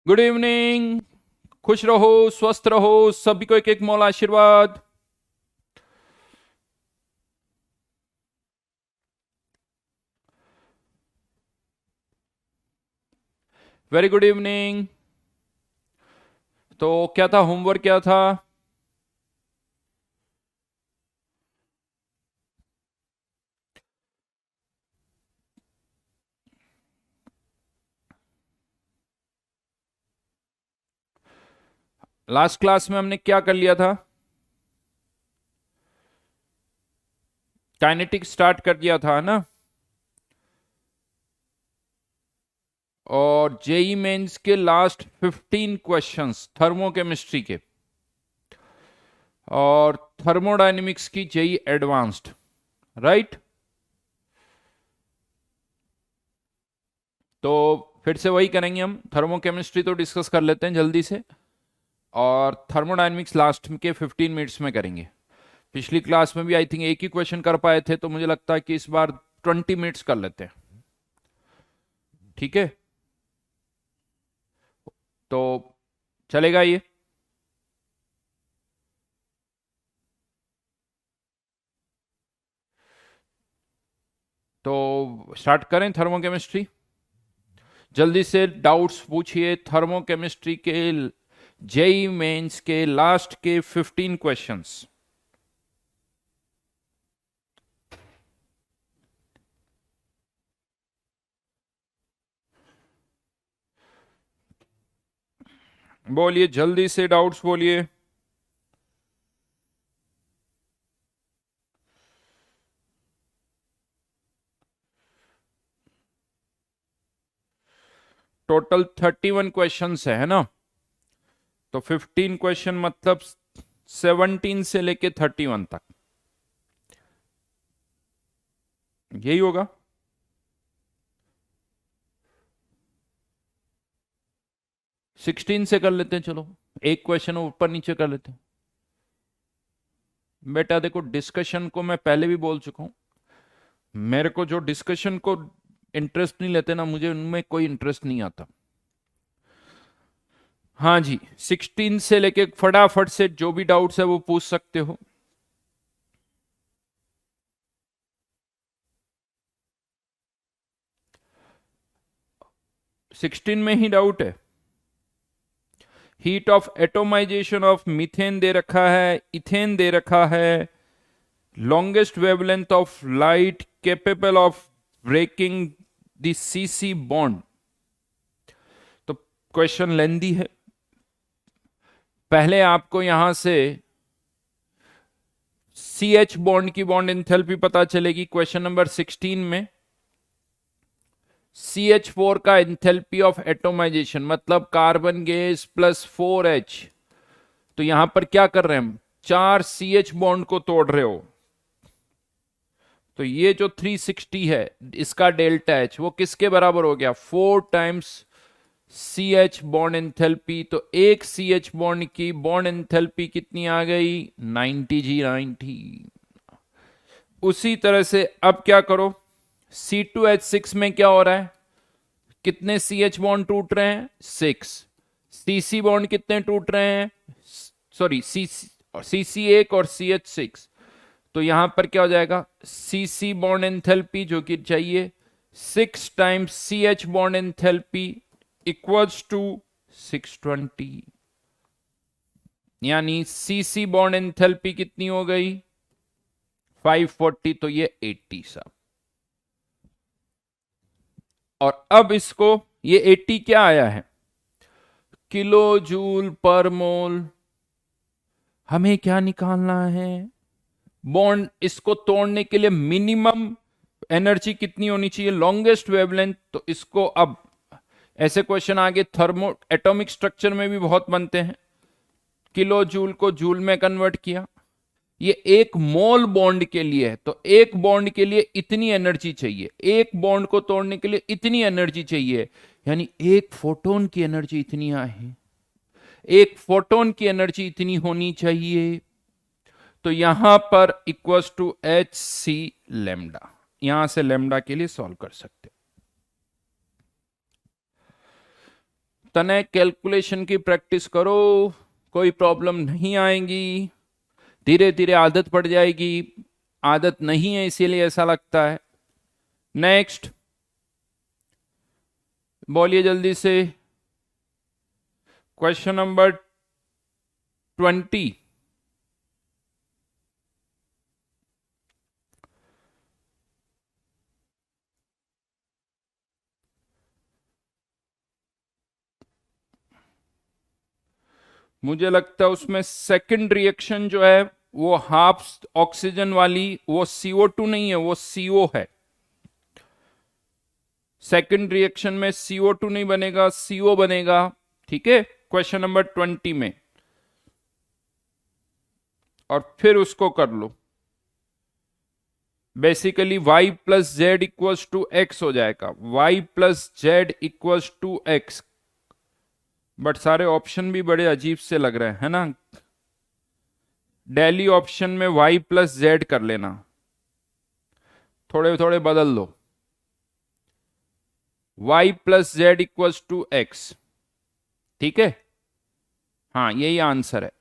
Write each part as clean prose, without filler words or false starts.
Good evening. खुश रहो, स्वस्थ रहो, सभी को एक एक मौला आशीर्वाद। Very good evening. तो क्या था, होमवर्क क्या था? लास्ट क्लास में हमने क्या कर लिया था? काइनेटिक स्टार्ट कर दिया था ना। और जेई मेंस के लास्ट 15 क्वेश्चंस थर्मोकेमिस्ट्री के और थर्मोडायनेमिक्स की जेई एडवांस्ड, राइट? तो फिर से वही करेंगे हम। थर्मोकेमिस्ट्री तो डिस्कस कर लेते हैं जल्दी से, और थर्मोडायनेमिक्स लास्ट के 15 मिनट्स में करेंगे। पिछली क्लास में भी आई थिंक एक ही क्वेश्चन कर पाए थे, तो मुझे लगता है कि इस बार 20 मिनट्स कर लेते हैं। ठीक है, तो चलेगा ये? तो स्टार्ट करें थर्मोकेमिस्ट्री। जल्दी से डाउट्स पूछिए थर्मोकेमिस्ट्री के, जेई मेंस के लास्ट के 15 क्वेश्चंस। बोलिए जल्दी से, डाउट्स बोलिए। टोटल 31 क्वेश्चंस है ना? तो 15 क्वेश्चन मतलब 17 से लेके 31 तक, यही होगा। 16 से कर लेते हैं, चलो एक क्वेश्चन ऊपर नीचे कर लेते हैं। बेटा देखो, डिस्कशन को मैं पहले भी बोल चुका हूं, मेरे को जो डिस्कशन को इंटरेस्ट नहीं लेते ना, मुझे उनमें कोई इंटरेस्ट नहीं आता। हाँ जी, 16 से लेके फटाफट से जो भी डाउट्स है वो पूछ सकते हो। 16 में ही डाउट है। Heat of atomisation of methane दे रखा है, इथेन दे रखा है, longest wavelength of light capable of breaking the CC bond. तो क्वेश्चन लेंदी है। पहले आपको यहां से सी एच बॉन्ड की बॉन्ड एंथैल्पी पता चलेगी क्वेश्चन नंबर 16 में। CH4 का एंथैल्पी ऑफ एटोमाइजेशन मतलब कार्बन गैस प्लस 4H। तो यहां पर क्या कर रहे हैं हम, 4 CH बॉन्ड को तोड़ रहे हो। तो ये जो 360 है, इसका डेल्टा H वो किसके बराबर हो गया, 4 टाइम्स CH बॉन्ड एंथैल्पी। तो एक CH बॉन्ड की बॉन्ड एंथैल्पी कितनी आ गई, 90 जी, 90। उसी तरह से अब क्या करो, C2H6 में क्या हो रहा है, कितने CH बॉन्ड टूट रहे हैं, 6। CC बॉन्ड कितने टूट रहे हैं, सॉरी CC1 और CH6। तो यहां पर क्या हो जाएगा, CC बॉन्ड एंथैल्पी जो कि चाहिए 6 times CH bond enthalpy equals to 620। यानी CC बॉन्ड एंथैल्पी कितनी हो गई, 540। तो ये 80 साहब। और अब इसको, ये 80 क्या आया है, किलो जूल पर मोल। हमें क्या निकालना है, बॉन्ड इसको तोड़ने के लिए मिनिमम एनर्जी कितनी होनी चाहिए, लॉन्गेस्ट वेवलेंथ। तो इसको अब ऐसे क्वेश्चन आगे थर्मो एटॉमिक स्ट्रक्चर में भी बहुत बनते हैं। किलो जूल को जूल में कन्वर्ट किया, ये एक मोल बॉन्ड के लिए है, तो एक बॉन्ड के लिए इतनी एनर्जी चाहिए, एक बॉन्ड को तोड़ने के लिए इतनी एनर्जी चाहिए। यानी एक फोटोन की एनर्जी इतनी है, एक फोटोन की एनर्जी इतनी होनी चाहिए। तो यहां पर equals to H C lambda, यहां से लेमडा के लिए सॉल्व कर सकते। तने कैलकुलेशन की प्रैक्टिस करो, कोई प्रॉब्लम नहीं आएगी, धीरे धीरे आदत पड़ जाएगी। आदत नहीं है इसीलिए ऐसा लगता है। नेक्स्ट बोलिए जल्दी से, क्वेश्चन नंबर 20। मुझे लगता है उसमें सेकंड रिएक्शन जो है वो हाफ ऑक्सीजन वाली, वो CO2 नहीं है, वो CO है। सेकंड रिएक्शन में CO2 नहीं बनेगा, CO बनेगा। ठीक है, क्वेश्चन नंबर 20 में, और फिर उसको कर लो। Basically y plus z equals to x हो जाएगा, y plus z equals to x. But सारे ऑप्शन भी बड़े अजीब से लग रहे हैं, है ना। डेली ऑप्शन में y प्लस जेड कर लेना, थोड़े थोड़े बदल लो। y plus z equals to x, ठीक है, हाँ यही आंसर है,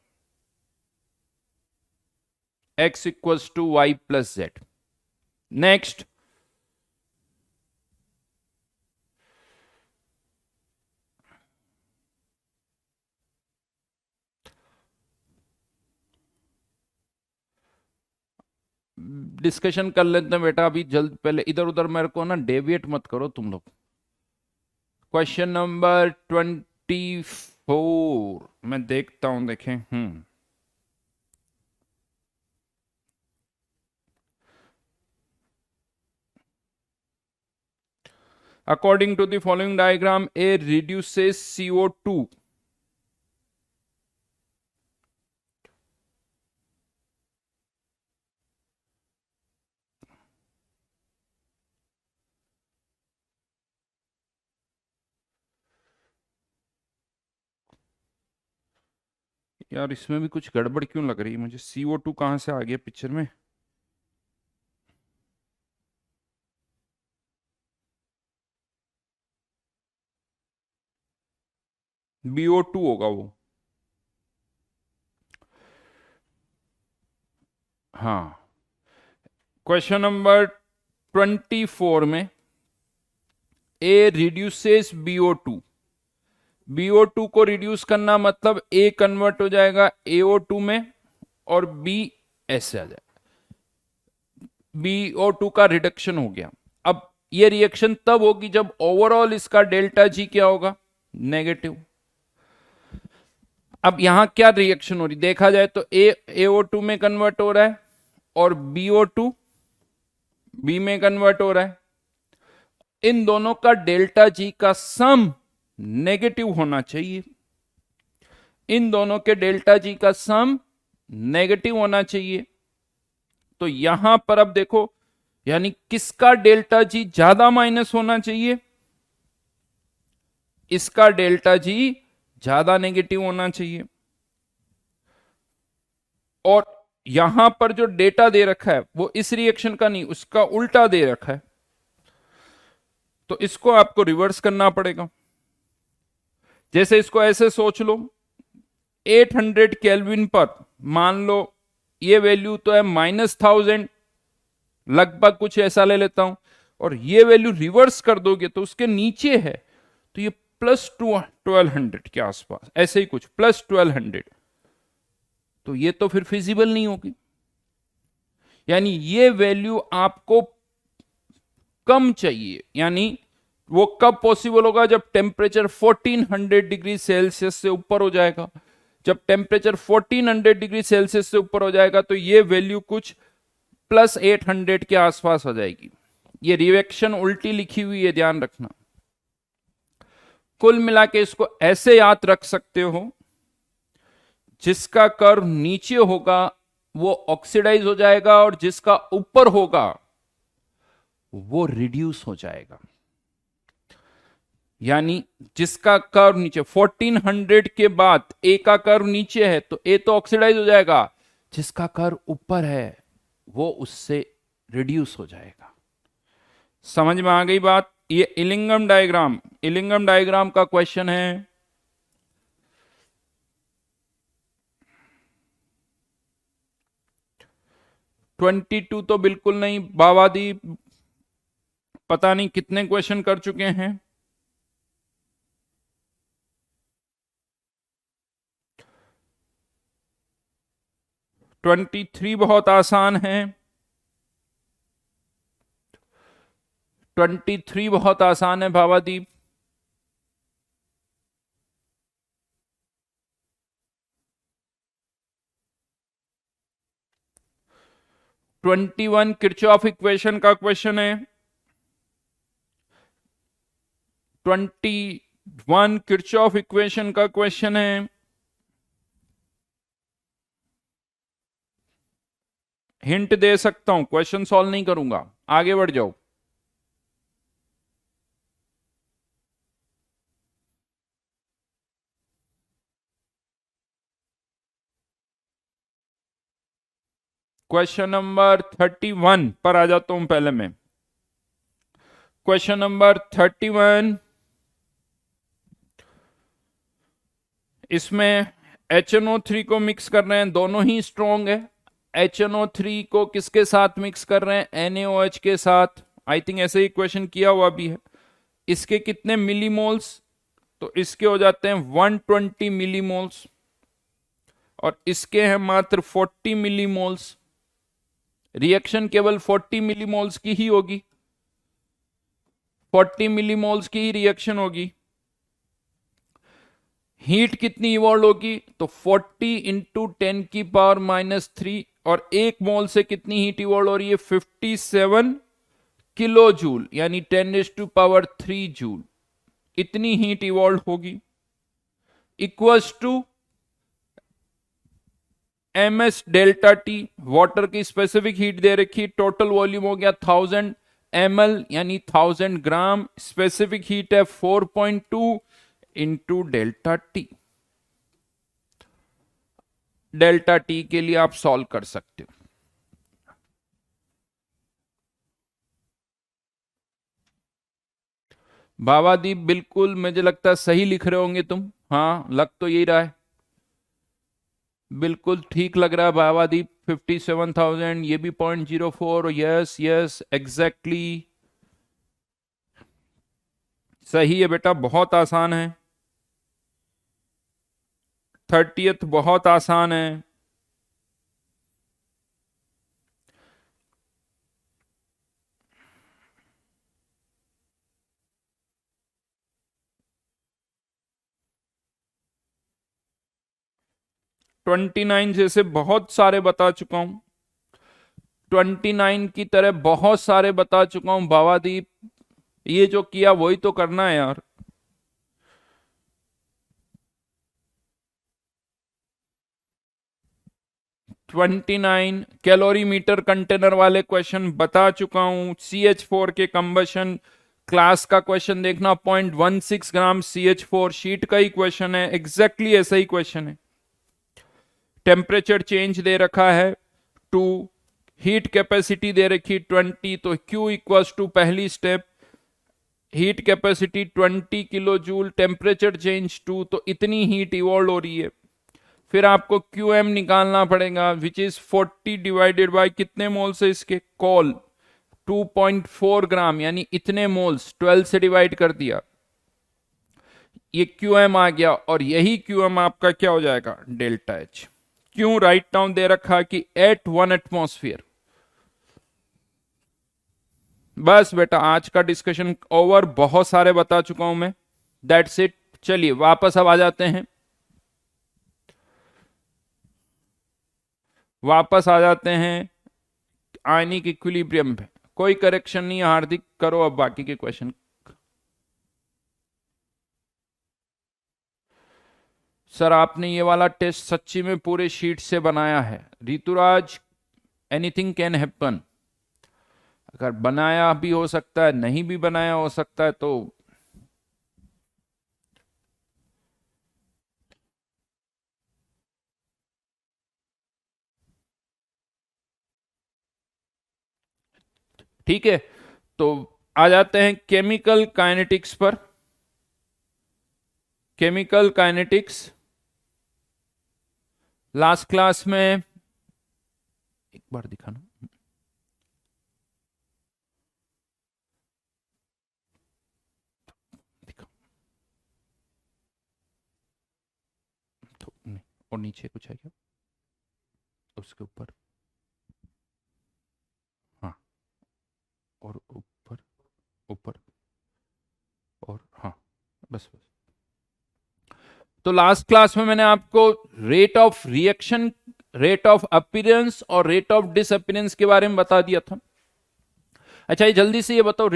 x equals to y plus z. Next, discussion कर लेते हैं बेटा अभी जल्द। पहले इधर उधर मेरे को ना डेविएट मत करो तुम लोग। क्वेश्चन नंबर 24 मैं देखता हूं, देखें। According to the following diagram, A reduces CO2। यार इसमें भी कुछ गड़बड़ क्यों लग रही है मुझे, CO2 कहां से आ गया पिक्चर में। BO2 होगा वो, हाँ। क्वेश्चन नंबर 24 में, ए रिड्यूसेस BO2। BO2 को रिड्यूस करना मतलब ए कन्वर्ट हो जाएगा AO2 में, और B ऐसे आ जाएगा, BO2 का रिडक्शन हो गया। अब ये रिएक्शन तब होगी जब ओवरऑल इसका डेल्टा G क्या होगा, नेगेटिव। अब यहां क्या रिएक्शन हो रही देखा जाए तो AO2 में कन्वर्ट हो रहा है, और BO2 B में कन्वर्ट हो रहा है। इन दोनों का डेल्टा G का सम नेगेटिव होना चाहिए, इन दोनों के डेल्टा G का सम नेगेटिव होना चाहिए। तो यहां पर अब देखो, यानी किसका डेल्टा G ज्यादा माइनस होना चाहिए, इसका डेल्टा G ज्यादा नेगेटिव होना चाहिए। और यहां पर जो डेटा दे रखा है वो इस रिएक्शन का नहीं, उसका उल्टा दे रखा है, तो इसको आपको रिवर्स करना पड़ेगा। जैसे इसको ऐसे सोच लो, 800 केल्विन पर मान लो ये वैल्यू तो है -1000, लगभग कुछ ऐसा ले लेता हूं, और ये वैल्यू रिवर्स कर दोगे तो उसके नीचे है, तो ये +1200 के आसपास, ऐसे ही कुछ +1200, तो ये तो फिर फिजिबल नहीं होगी। यानी ये वैल्यू आपको कम चाहिए। यानी वो कब पॉसिबल होगा, जब टेम्परेचर 1400 डिग्री सेल्सियस से ऊपर हो जाएगा। जब टेम्परेचर 1400 डिग्री सेल्सियस से ऊपर हो जाएगा तो ये वैल्यू कुछ +800 के आसपास हो जाएगी। ये रिएक्शन उल्टी लिखी हुई है, ध्यान रखना। कुल मिला के इसको ऐसे याद रख सकते हो, जिसका कर्व नीचे होगा वो ऑक्सीडाइज हो जाएगा, और जिसका ऊपर होगा वो रिड्यूस हो जाएगा। यानी जिसका कर्व नीचे 1400 के बाद ए का कर्व नीचे है तो ए तो ऑक्सीडाइज हो जाएगा, जिसका कर्व ऊपर है वो उससे रिड्यूस हो जाएगा। समझ में आ गई बात। ये इलिंगम डायग्राम का क्वेश्चन है। 22 तो बिल्कुल नहीं बावादी, पता नहीं कितने क्वेश्चन कर चुके हैं। ट्वेंटी थ्री बहुत आसान है। 23 बहुत आसान है भावादीप। 21 किरचॉफ इक्वेशन का क्वेश्चन है। 21 किरचॉफ इक्वेशन का क्वेश्चन है। हिंट दे सकता हूं, क्वेश्चन सॉल्व नहीं करूंगा, आगे बढ़ जाओ। क्वेश्चन नंबर 31 पर आ जाता हूं पहले मैं। क्वेश्चन नंबर 31, इसमें HNO3 को मिक्स कर रहे हैं, दोनों ही स्ट्रॉन्ग है। HNO3 को किसके साथ मिक्स कर रहे हैं? NaOH के साथ। आई थिंक ऐसे ही क्वेश्चन किया हुआ भी है। इसके कितने मिलीमोल्स? तो इसके हो जाते हैं 120 मिलीमोल्स, और इसके हैं मात्र 40 मिलीमोल्स। रिएक्शन केवल 40 मिलीमोल्स की ही होगी, 40 मिलीमोल्स की ही रिएक्शन होगी। हीट कितनी इवॉल्व होगी? तो 40 इंटू 10⁻³ और एक मोल से कितनी हीट इवॉल्व हो रही है? 57 किलो जूल, यानी 10⁻³ जूल। इतनी हीट इवॉल्व होगी। Equals to MS delta T, water की स्पेसिफिक हीट दे रखी, टोटल वॉल्यूम हो गया 1000 ml यानी 1000 ग्राम, स्पेसिफिक हीट है 4.2 into delta T. Delta T के लिए आप सॉल्व कर सकते हो। भावादीप बिल्कुल मुझे लगता है सही लिख रहे होंगे तुम, हाँ लग तो यही रहा है। बिल्कुल ठीक लग रहा है भावादीप, 57,000, ये भी 0.04। यस यस एग्जैक्टली सही है बेटा, बहुत आसान है। 30th बहुत आसान है। ट्वेंटी नाइन जैसे बहुत सारे बता चुका हूं, 29 की तरह बहुत सारे बता चुका हूं भावादीप। ये जो किया वही तो करना है यार। 29 कैलोरीमीटर कंटेनर वाले क्वेश्चन बता चुका हूं। CH4 के कंबशन क्लास का क्वेश्चन देखना, 0.16 ग्राम CH4 शीट का ही क्वेश्चन है, एग्जैक्टली ऐसा ही क्वेश्चन है। टेम्परेचर चेंज दे रखा है 2, हीट कैपेसिटी दे रखी 20, तो Q इक्वल्स टू पहली step heat capacity 20 kilo joule, temperature change 2, तो इतनी हीट इवॉल्व हो रही है। फिर आपको QM निकालना पड़ेगा, विच इज 40 डिवाइडेड बाय कितने मोल्स है इसके? कॉल 2.4 ग्राम, यानी इतने मोल्स, 12 से डिवाइड कर दिया, ये QM आ गया, और यही QM आपका क्या हो जाएगा? Delta H। क्यों राइट डाउन दे रखा कि एट 1 एटमॉस्फेयर। बस बेटा आज का डिस्कशन ओवर, बहुत सारे बता चुका हूं मैं, दैट्स इट। चलिए वापस अब आ जाते हैं, वापस आ जाते हैं आयनिक इक्विलिब्रियम पे। कोई करेक्शन नहीं है हार्दिक, करो अब बाकी के क्वेश्चन। सर आपने ये वाला टेस्ट सच्ची में पूरे शीट से बनाया है? Rituraj, anything can happen. अगर बनाया भी हो सकता है, नहीं भी बनाया हो सकता है, तो ठीक है। तो आ जाते हैं केमिकल काइनेटिक्स पर। केमिकल काइनेटिक्स लास्ट क्लास में, एक बार दिखाना, और नीचे कुछ है क्या उसके ऊपर? हाँ, और ऊपर, ऊपर, और हाँ, बस बस। तो लास्ट क्लास में मैंने आपको rate of reaction, rate of appearance और रेट ऑफ डिसअपीयरेंस के बारे में बता दिया था। अच्छा, ये जल्दी से ये बताओ,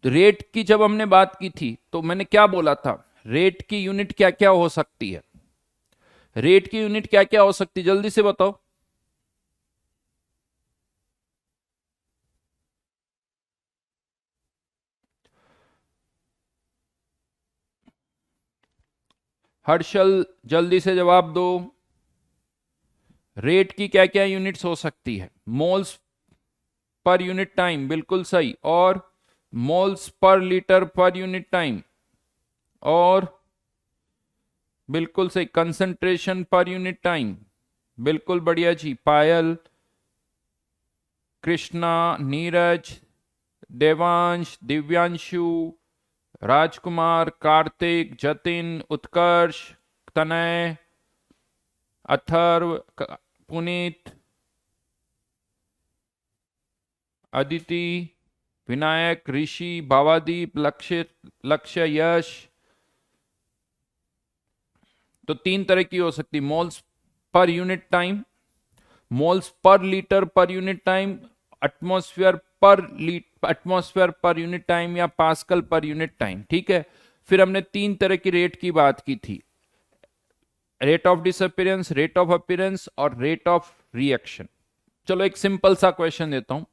रेट की जब हमने बात की थी तो मैंने क्या बोला था, रेट की यूनिट क्या क्या हो सकती है? रेट की यूनिट क्या क्या हो सकती है, जल्दी से बताओ। हर्षल, जल्दी से जवाब दो। रेट की क्या क्या यूनिट्स हो सकती है? मोल्स पर यूनिट टाइम, बिल्कुल सही। और moles per litre per unit time, और बिल्कुल सही, कंसंट्रेशन पर यूनिट टाइम, बिल्कुल बढ़िया जी। पायल, कृष्णा, नीरज, देवांश, दिव्यांशु, राजकुमार, कार्तिक, जतिन, उत्कर्ष, तनय, अथर्व, पुनीत, अदिति, विनायक, ऋषि, भावादीप, लक्ष्य, लक्ष्य, यश। तो तीन तरह की हो सकती, moles per unit time, moles per litre per unit time, atmosphere per unit time, या पास्कल पर यूनिट टाइम। ठीक है, फिर हमने तीन तरह की रेट की बात की थी, rate of disappearance, rate of appearance और रेट ऑफ रिएक्शन। चलो एक सिंपल सा क्वेश्चन देता हूं।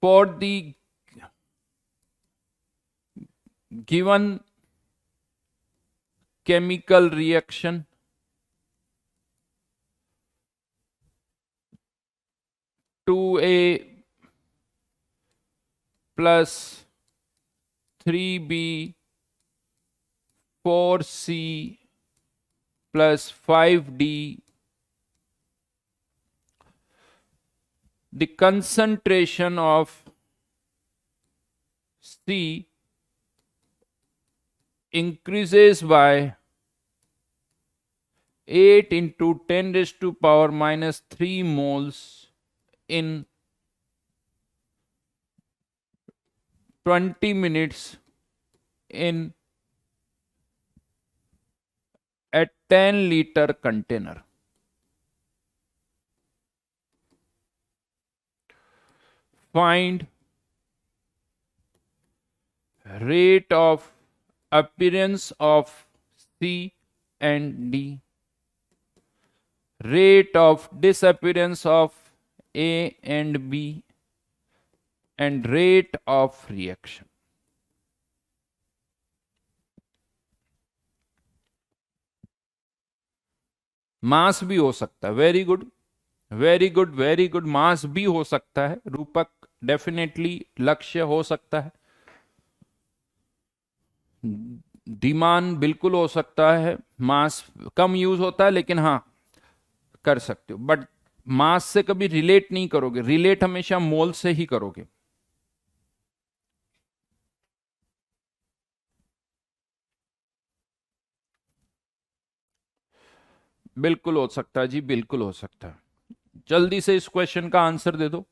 For the given chemical reaction 2A plus 3B 4C plus 5D, the concentration of C increases by 8 into 10 raised to power minus 3 moles in 20 minutes in a 10-liter container. Find rate of appearance of C and D, rate of disappearance of A and B, and rate of reaction. Mass भी हो सकता है, very good, very good, very good, mass भी हो सकता है रूपक, definitely लक्ष्य हो सकता है, धीमान बिल्कुल हो सकता है, मास कम यूज होता है लेकिन हाँ कर सकते हो, बट मास से कभी रिलेट नहीं करोगे, रिलेट हमेशा मोल से ही करोगे। बिल्कुल हो सकता है जी, बिल्कुल हो सकता है। जल्दी से इस क्वेश्चन का आंसर दे दो।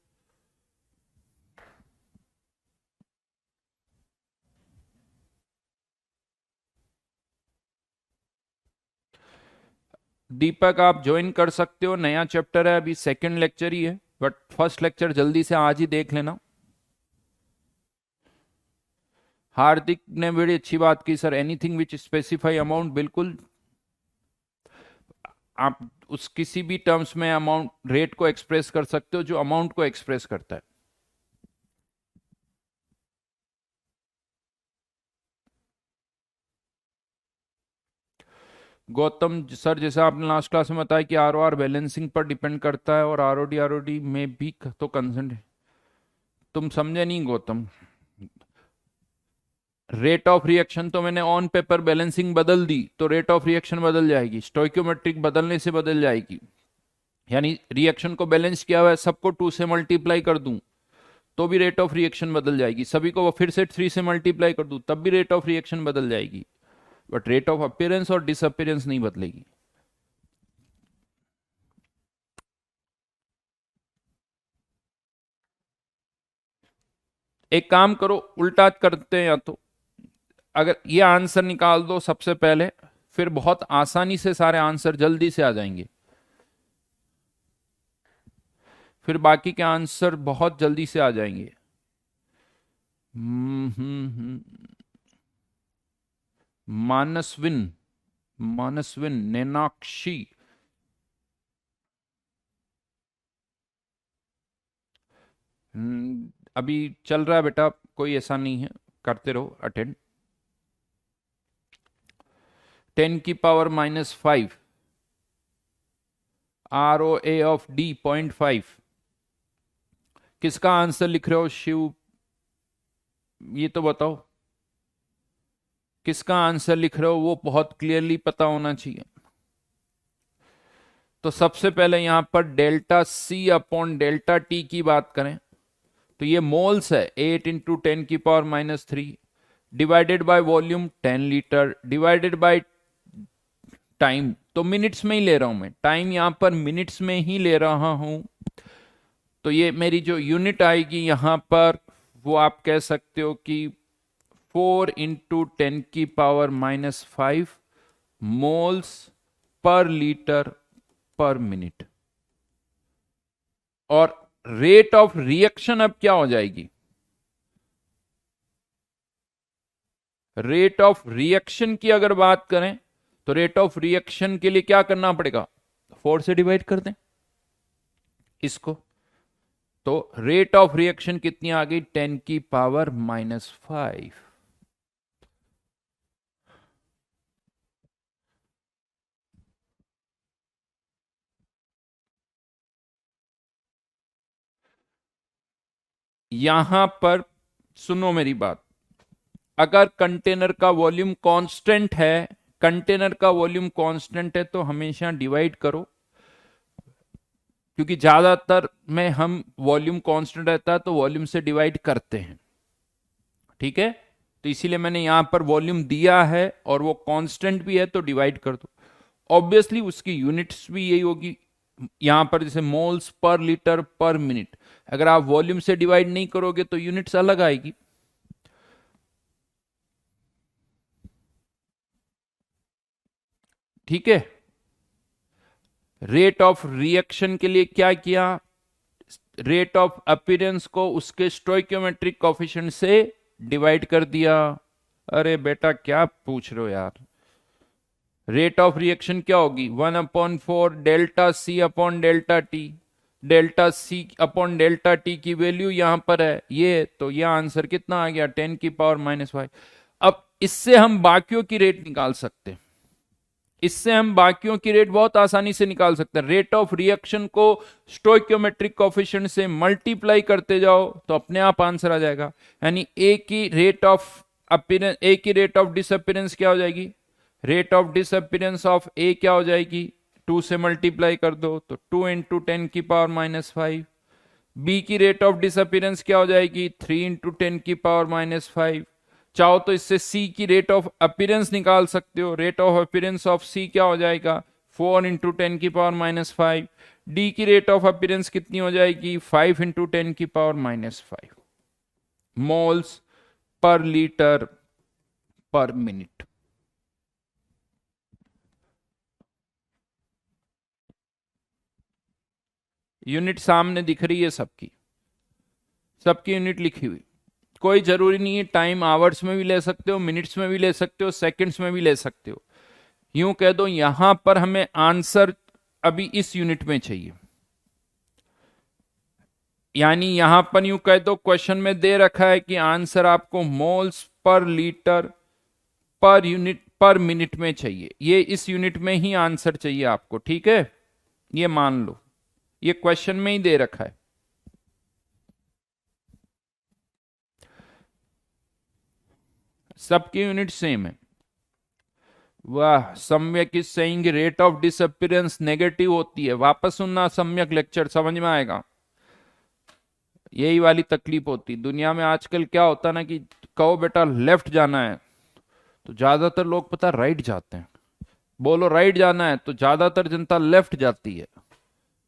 दीपक आप ज्वाइन कर सकते हो, नया चैप्टर है, अभी सेकंड लेक्चर ही है, बट फर्स्ट लेक्चर जल्दी से आज ही देख लेना। हार्दिक ने बड़ी अच्छी बात की sir, anything which specify amount, बिल्कुल आप उस किसी भी टर्म्स में अमाउंट रेट को एक्सप्रेस कर सकते हो जो अमाउंट को एक्सप्रेस करता है। गौतम सर, जैसा आपने लास्ट क्लास में बताया कि आरओआर बैलेंसिंग पर डिपेंड करता है और आरओडी में भी तो कंसर्न, तुम समझे नहीं गौतम। रेट ऑफ रिएक्शन तो मैंने ऑन पेपर बैलेंसिंग बदल दी तो रेट ऑफ रिएक्शन बदल जाएगी, स्टोइक्योमेट्रिक बदलने से बदल जाएगी, यानी रिएक्शन को बैलेंस किया हुआ है, सबको 2 से मल्टीप्लाई कर दूं तो भी रेट ऑफ रिएक्शन बदल जाएगी, सभी को फिर से 3 से मल्टीप्लाई कर दूं तब भी रेट ऑफ रिएक्शन बदल जाएगी। बट रेट ऑफ अपीयरेंस और डिसअपीयरेंस नहीं बदलेगी। एक काम करो, उल्टा करते हैं, या तो अगर ये आंसर निकाल दो सबसे पहले, फिर बहुत आसानी से सारे आंसर जल्दी से आ जाएंगे, फिर बाकी के आंसर बहुत जल्दी से आ जाएंगे। मानसविन, मानसविन, नैनाक्षी, अभी चल रहा है बेटा, कोई ऐसा नहीं है, करते रहो अटेंड। 10⁻⁻5, ROA of D 0.5। किसका आंसर लिख रहे हो शिव, ये तो बताओ, किसका आंसर लिख रहे हो, वो बहुत क्लियरली पता होना चाहिए। तो सबसे पहले यहां पर delta C upon delta T की बात करें तो ये मोल्स है, 8 × 10⁻³ divided by volume 10 litre divided by time, तो मिनट्स में ही ले रहा हूं मैं, टाइम यहां पर मिनट्स में ही ले रहा हूं। तो ये मेरी जो यूनिट आएगी यहां पर, वो आप कह सकते हो कि 4 × 10⁻⁵ मोल्स पर लीटर पर मिनट। और रेट ऑफ रिएक्शन अब क्या हो जाएगी, रेट ऑफ रिएक्शन की अगर बात करें तो रेट ऑफ रिएक्शन के लिए क्या करना पड़ेगा, 4 से डिवाइड कर दें इसको। तो रेट ऑफ रिएक्शन कितनी आ गई, 10⁻⁻5। यहां पर सुनो मेरी बात, अगर कंटेनर का वॉल्यूम कांस्टेंट है, कंटेनर का वॉल्यूम कांस्टेंट है तो हमेशा डिवाइड करो, क्योंकि ज्यादातर में हम वॉल्यूम कांस्टेंट रहता है तो वॉल्यूम से डिवाइड करते हैं, ठीक है। तो इसीलिए मैंने यहां पर वॉल्यूम दिया है और वो कांस्टेंट भी है तो डिवाइड कर दो। ऑब्वियसली उसकी यूनिट्स भी यही होगी, यहां पर जैसे मोल्स पर लीटर पर मिनट, अगर आप वॉल्यूम से डिवाइड नहीं करोगे तो यूनिट्स अलग आएगी। ठीक है, रेट ऑफ रिएक्शन के लिए क्या किया, रेट ऑफ अपीयरेंस को उसके स्टोइकियोमेट्रिक कोफिशिएंट से डिवाइड कर दिया। अरे बेटा क्या पूछ रहे हो यार, रेट ऑफ रिएक्शन क्या होगी, 1/4 delta C upon delta T, delta C upon delta T की वैल्यू यहां पर है ये, तो यह आंसर कितना आ गया, 10⁻⁻5। अब इससे हम बाकियों की रेट निकाल सकते हैं, इससे हम बाकियों की रेट बहुत आसानी से निकाल सकते हैं। रेट ऑफ रिएक्शन को स्टोइकियोमेट्रिक कोफिशिएंट से मल्टीप्लाई करते जाओ तो अपने आप आंसर आ जाएगा, यानी ए की रेट ऑफ अपीयरेंस, ए की रेट ऑफ डिसअपीयरेंस क्या हो जाएगी, रेट ऑफ डिसअपीयरेंस ऑफ ए क्या हो जाएगी, 2 से मल्टीप्लाई कर दो तो 2 × 10⁻⁵। बी की रेट ऑफ डिसअपीयरेंस क्या हो जाएगी, 3 × 10⁻⁵। चाहो तो इससे सी की रेट ऑफ अपीयरेंस निकाल सकते हो, रेट ऑफ अपीयरेंस ऑफ सी क्या हो जाएगा, 4 × 10⁻⁵। डी की रेट ऑफ अपीयरेंस कितनी हो जाएगी, 5 × 10⁻⁵ मोल्स पर लीटर पर मिनट। यूनिट सामने दिख रही है सबकी, सबकी यूनिट लिखी हुई, कोई जरूरी नहीं है टाइम आवर्स में भी ले सकते हो, मिनट्स में भी ले सकते हो, सेकंड्स में भी ले सकते हो। यूं कह दो यहां पर हमें आंसर अभी इस यूनिट में चाहिए, यानी यहां पर यूं कह दो क्वेश्चन में दे रखा है कि आंसर आपको moles per litre per unit पर मिनट में चाहिए, ये इस यूनिट में ही आंसर चाहिए आपको, ठीक है, ये मान लो ये क्वेश्चन में ही दे रखा है। सबकी यूनिट सेम है। वाह, सम्यक is saying rate of disappearance negative होती है, वापस सुनना सम्यक लेक्चर, समझ में आएगा। यही वाली तकलीफ होती दुनिया में आजकल, क्या होता ना कि कहो बेटा लेफ्ट जाना है तो ज्यादातर लोग पता राइट जाते हैं। बोलो राइट जाना है तो ज्यादातर जनता लेफ्ट जाती है।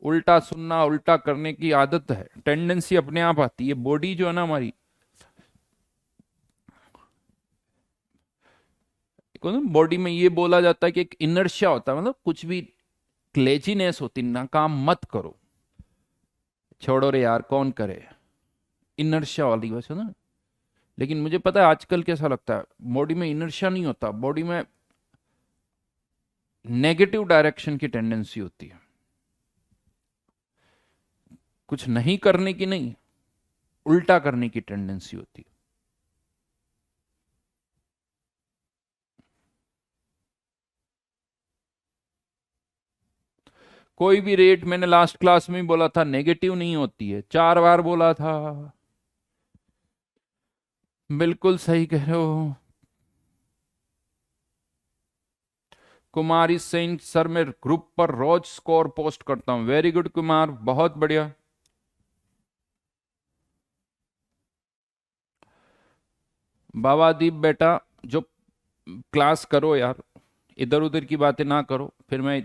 उल्टा सुनना, उल्टा करने की आदत है, टेंडेंसी अपने आप आती है। बॉडी जो है ना हमारी, बॉडी में ये बोला जाता है कि एक इनर्शिया होता है, मतलब कुछ भी क्लेजीनेस होती ना, काम मत करो, छोड़ो रे यार कौन करे, इनर्शिया वाली वैसे ना। लेकिन मुझे पता है आजकल कैसा लगता है, बॉडी में इनर्शिया नहीं होता, बॉडी में नेगेटिव डायरेक्शन की टेंडेंसी होती है। कुछ नहीं करने की नहीं, उल्टा करने की टेंडेंसी होती है। कोई भी रेट, मैंने लास्ट क्लास में ही बोला था, नेगेटिव नहीं होती है, 4 बार बोला था। बिल्कुल सही कह रहे हो। कुमार इज सेइंग सर मैं ग्रुप पर रोज स्कोर पोस्ट करता हूं। वेरी गुड कुमार, बहुत बढ़िया। बाबादीप बेटा, जो क्लास करो यार, इधर उधर की बातें ना करो, फिर मैं।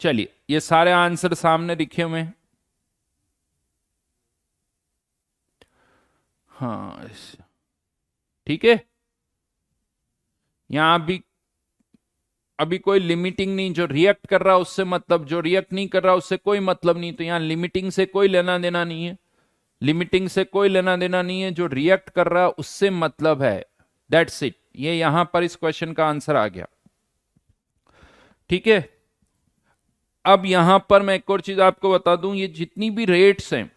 चलिए, ये सारे आंसर सामने लिखे हुए हैं। हाँ ठीक है। यहां भी अभी कोई लिमिटिंग नहीं, जो रिएक्ट कर रहा है उससे मतलब, जो रिएक्ट नहीं कर रहा उससे कोई मतलब नहीं। तो यहां लिमिटिंग से कोई लेना देना नहीं है, लिमिटिंग से कोई लेना देना नहीं है, जो रिएक्ट कर रहा है उससे मतलब है। दैट्स इट, ये यहां पर इस क्वेश्चन का आंसर आ गया। ठीक है। अब यहां पर मैं एक और चीज आपको बता दूं, ये जितनी भी रेट्स हैं,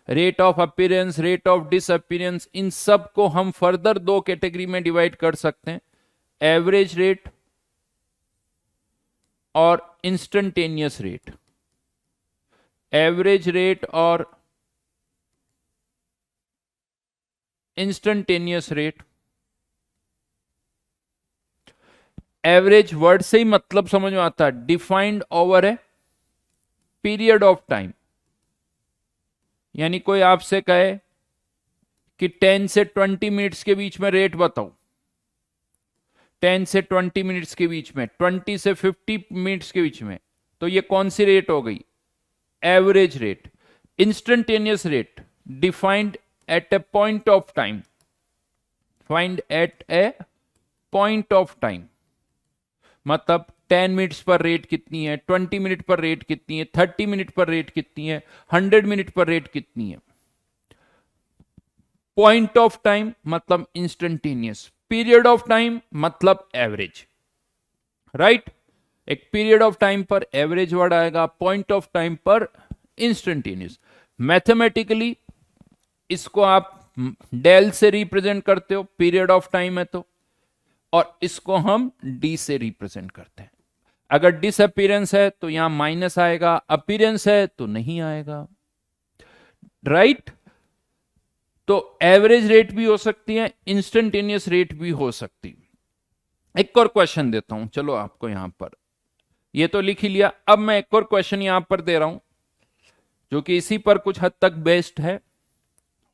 rate of appearance, rate of disappearance, इन सब को हम फर्दर दो कैटेगरी में डिवाइड कर सकते हैं, एवरेज रेट और इंस्टेंटेनियस रेट। एवरेज रेट और इंस्टेंटेनियस रेट। एवरेज वर्ड से ही मतलब समझ में आता है, defined over a period of time. यानी कोई आपसे कहे कि 10 से 20 मिनट्स के बीच में रेट बताओ, 10 से 20 मिनट्स के बीच में, 20 से 50 मिनट्स के बीच में, तो ये कौन सी रेट हो गई? Average rate. Instantaneous rate defined at a point of time, find at a point of time, मतलब 10 मिनट्स पर रेट कितनी है, 20 मिनट पर रेट कितनी है, 30 मिनट पर रेट कितनी है, 100 मिनट पर रेट कितनी है। पॉइंट ऑफ टाइम मतलब इंस्टेंटेनियस, पीरियड ऑफ टाइम मतलब एवरेज। राइट। एक पीरियड ऑफ टाइम पर एवरेज वर्ड आएगा, पॉइंट ऑफ टाइम पर इंस्टेंटेनियस। मैथमेटिकली इसको आप डेल से रिप्रेजेंट करते हो, पीरियड ऑफ टाइम है तो, और इसको हम डी से रिप्रेजेंट करते हैं। अगर डिसअपीयरेंस है तो यहां माइनस आएगा, अपीयरेंस है तो नहीं आएगा। राइट। तो एवरेज रेट भी हो सकती है, इंस्टेंटेनियस रेट भी हो सकती है। एक और क्वेश्चन देता हूं, चलो आपको यहां पर, ये तो लिख ही लिया, अब मैं एक और क्वेश्चन यहां पर दे रहा हूं जो कि इसी पर कुछ हद तक बेस्ड है।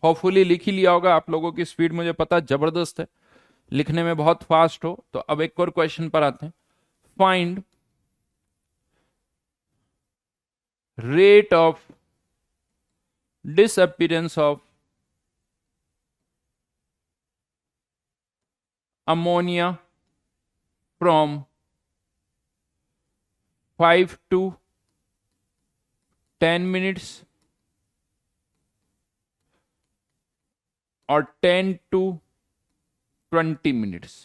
होपफुली लिख ही लिया होगा, आप लोगों की स्पीड मुझे पता जबरदस्त है, लिखने में बहुत फास्ट हो। तो अब एक और क्वेश्चन पर आते हैं। Find rate of disappearance of ammonia from 5 to 10 minutes और 10 to 20 minutes।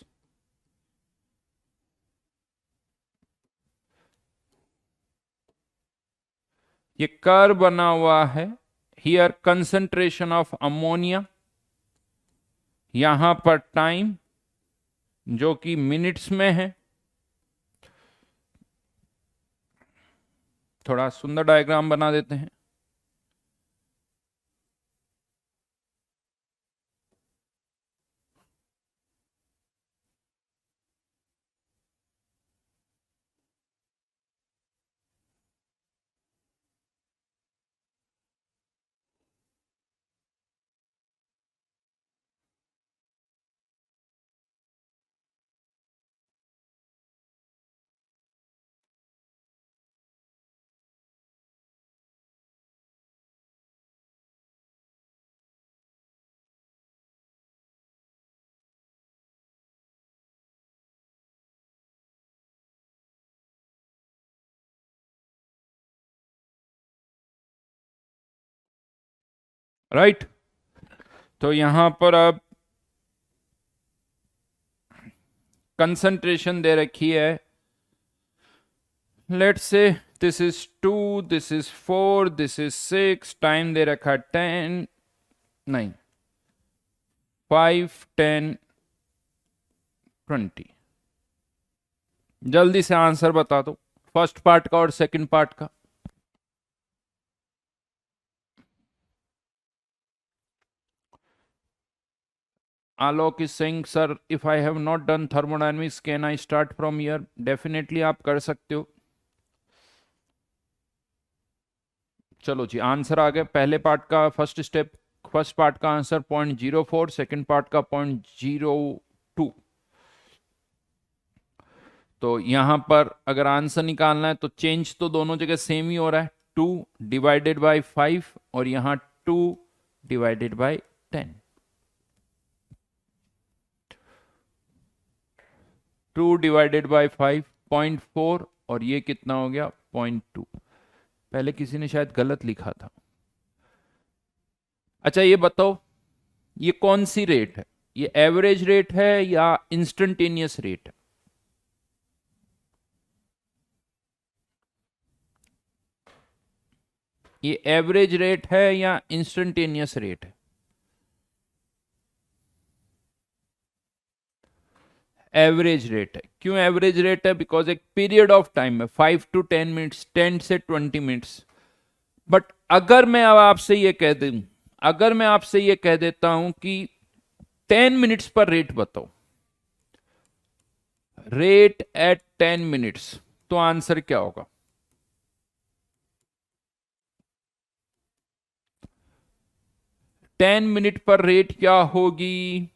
ये कर्व बना हुआ है, हियर कंसंट्रेशन ऑफ अमोनिया, यहां पर टाइम जो कि मिनट्स में है। थोड़ा सुंदर डायग्राम बना देते हैं। राइट। तो यहां पर अब कंसंट्रेशन दे रखी है, let's say this is 2, this is 4, this is 6, time दे रखा 10, नहीं 5, 10, 20। जल्दी से आंसर बता दो, फर्स्ट पार्ट का और सेकंड पार्ट का। Alok is saying sir if I have not done thermodynamics can I start from here? Definitely आप कर सकते हो। चलो जी, आंसर आ गया। पहले पार्ट का फर्स्ट स्टेप, फर्स्ट पार्ट का आंसर 0.04, सेकंड पार्ट का 0.02। तो यहां पर अगर आंसर निकालना है तो चेंज तो दोनों जगह सेम ही हो रहा है, 2/5 और यहां 2/10। 2/5 0.4 और ये कितना हो गया 0.2। पहले किसी ने शायद गलत लिखा था। अच्छा ये बताओ, ये कौन सी रेट है? ये एवरेज रेट है या इंस्टेंटेनियस रेट है? ये एवरेज रेट है या इंस्टेंटेनियस रेट है? एवरेज रेट है। क्यों एवरेज रेट है? बिकॉज एक पीरियड ऑफ टाइम है 5 to 10 मिनट्स, 10 से 20 मिनट्स। बट अगर मैं अब आपसे ये कह दूं, अगर मैं आपसे ये कह देता हूं कि 10 मिनट्स पर रेट बताओ, रेट एट 10 मिनट्स, तो आंसर क्या होगा? 10 मिनट पर रेट क्या होगी?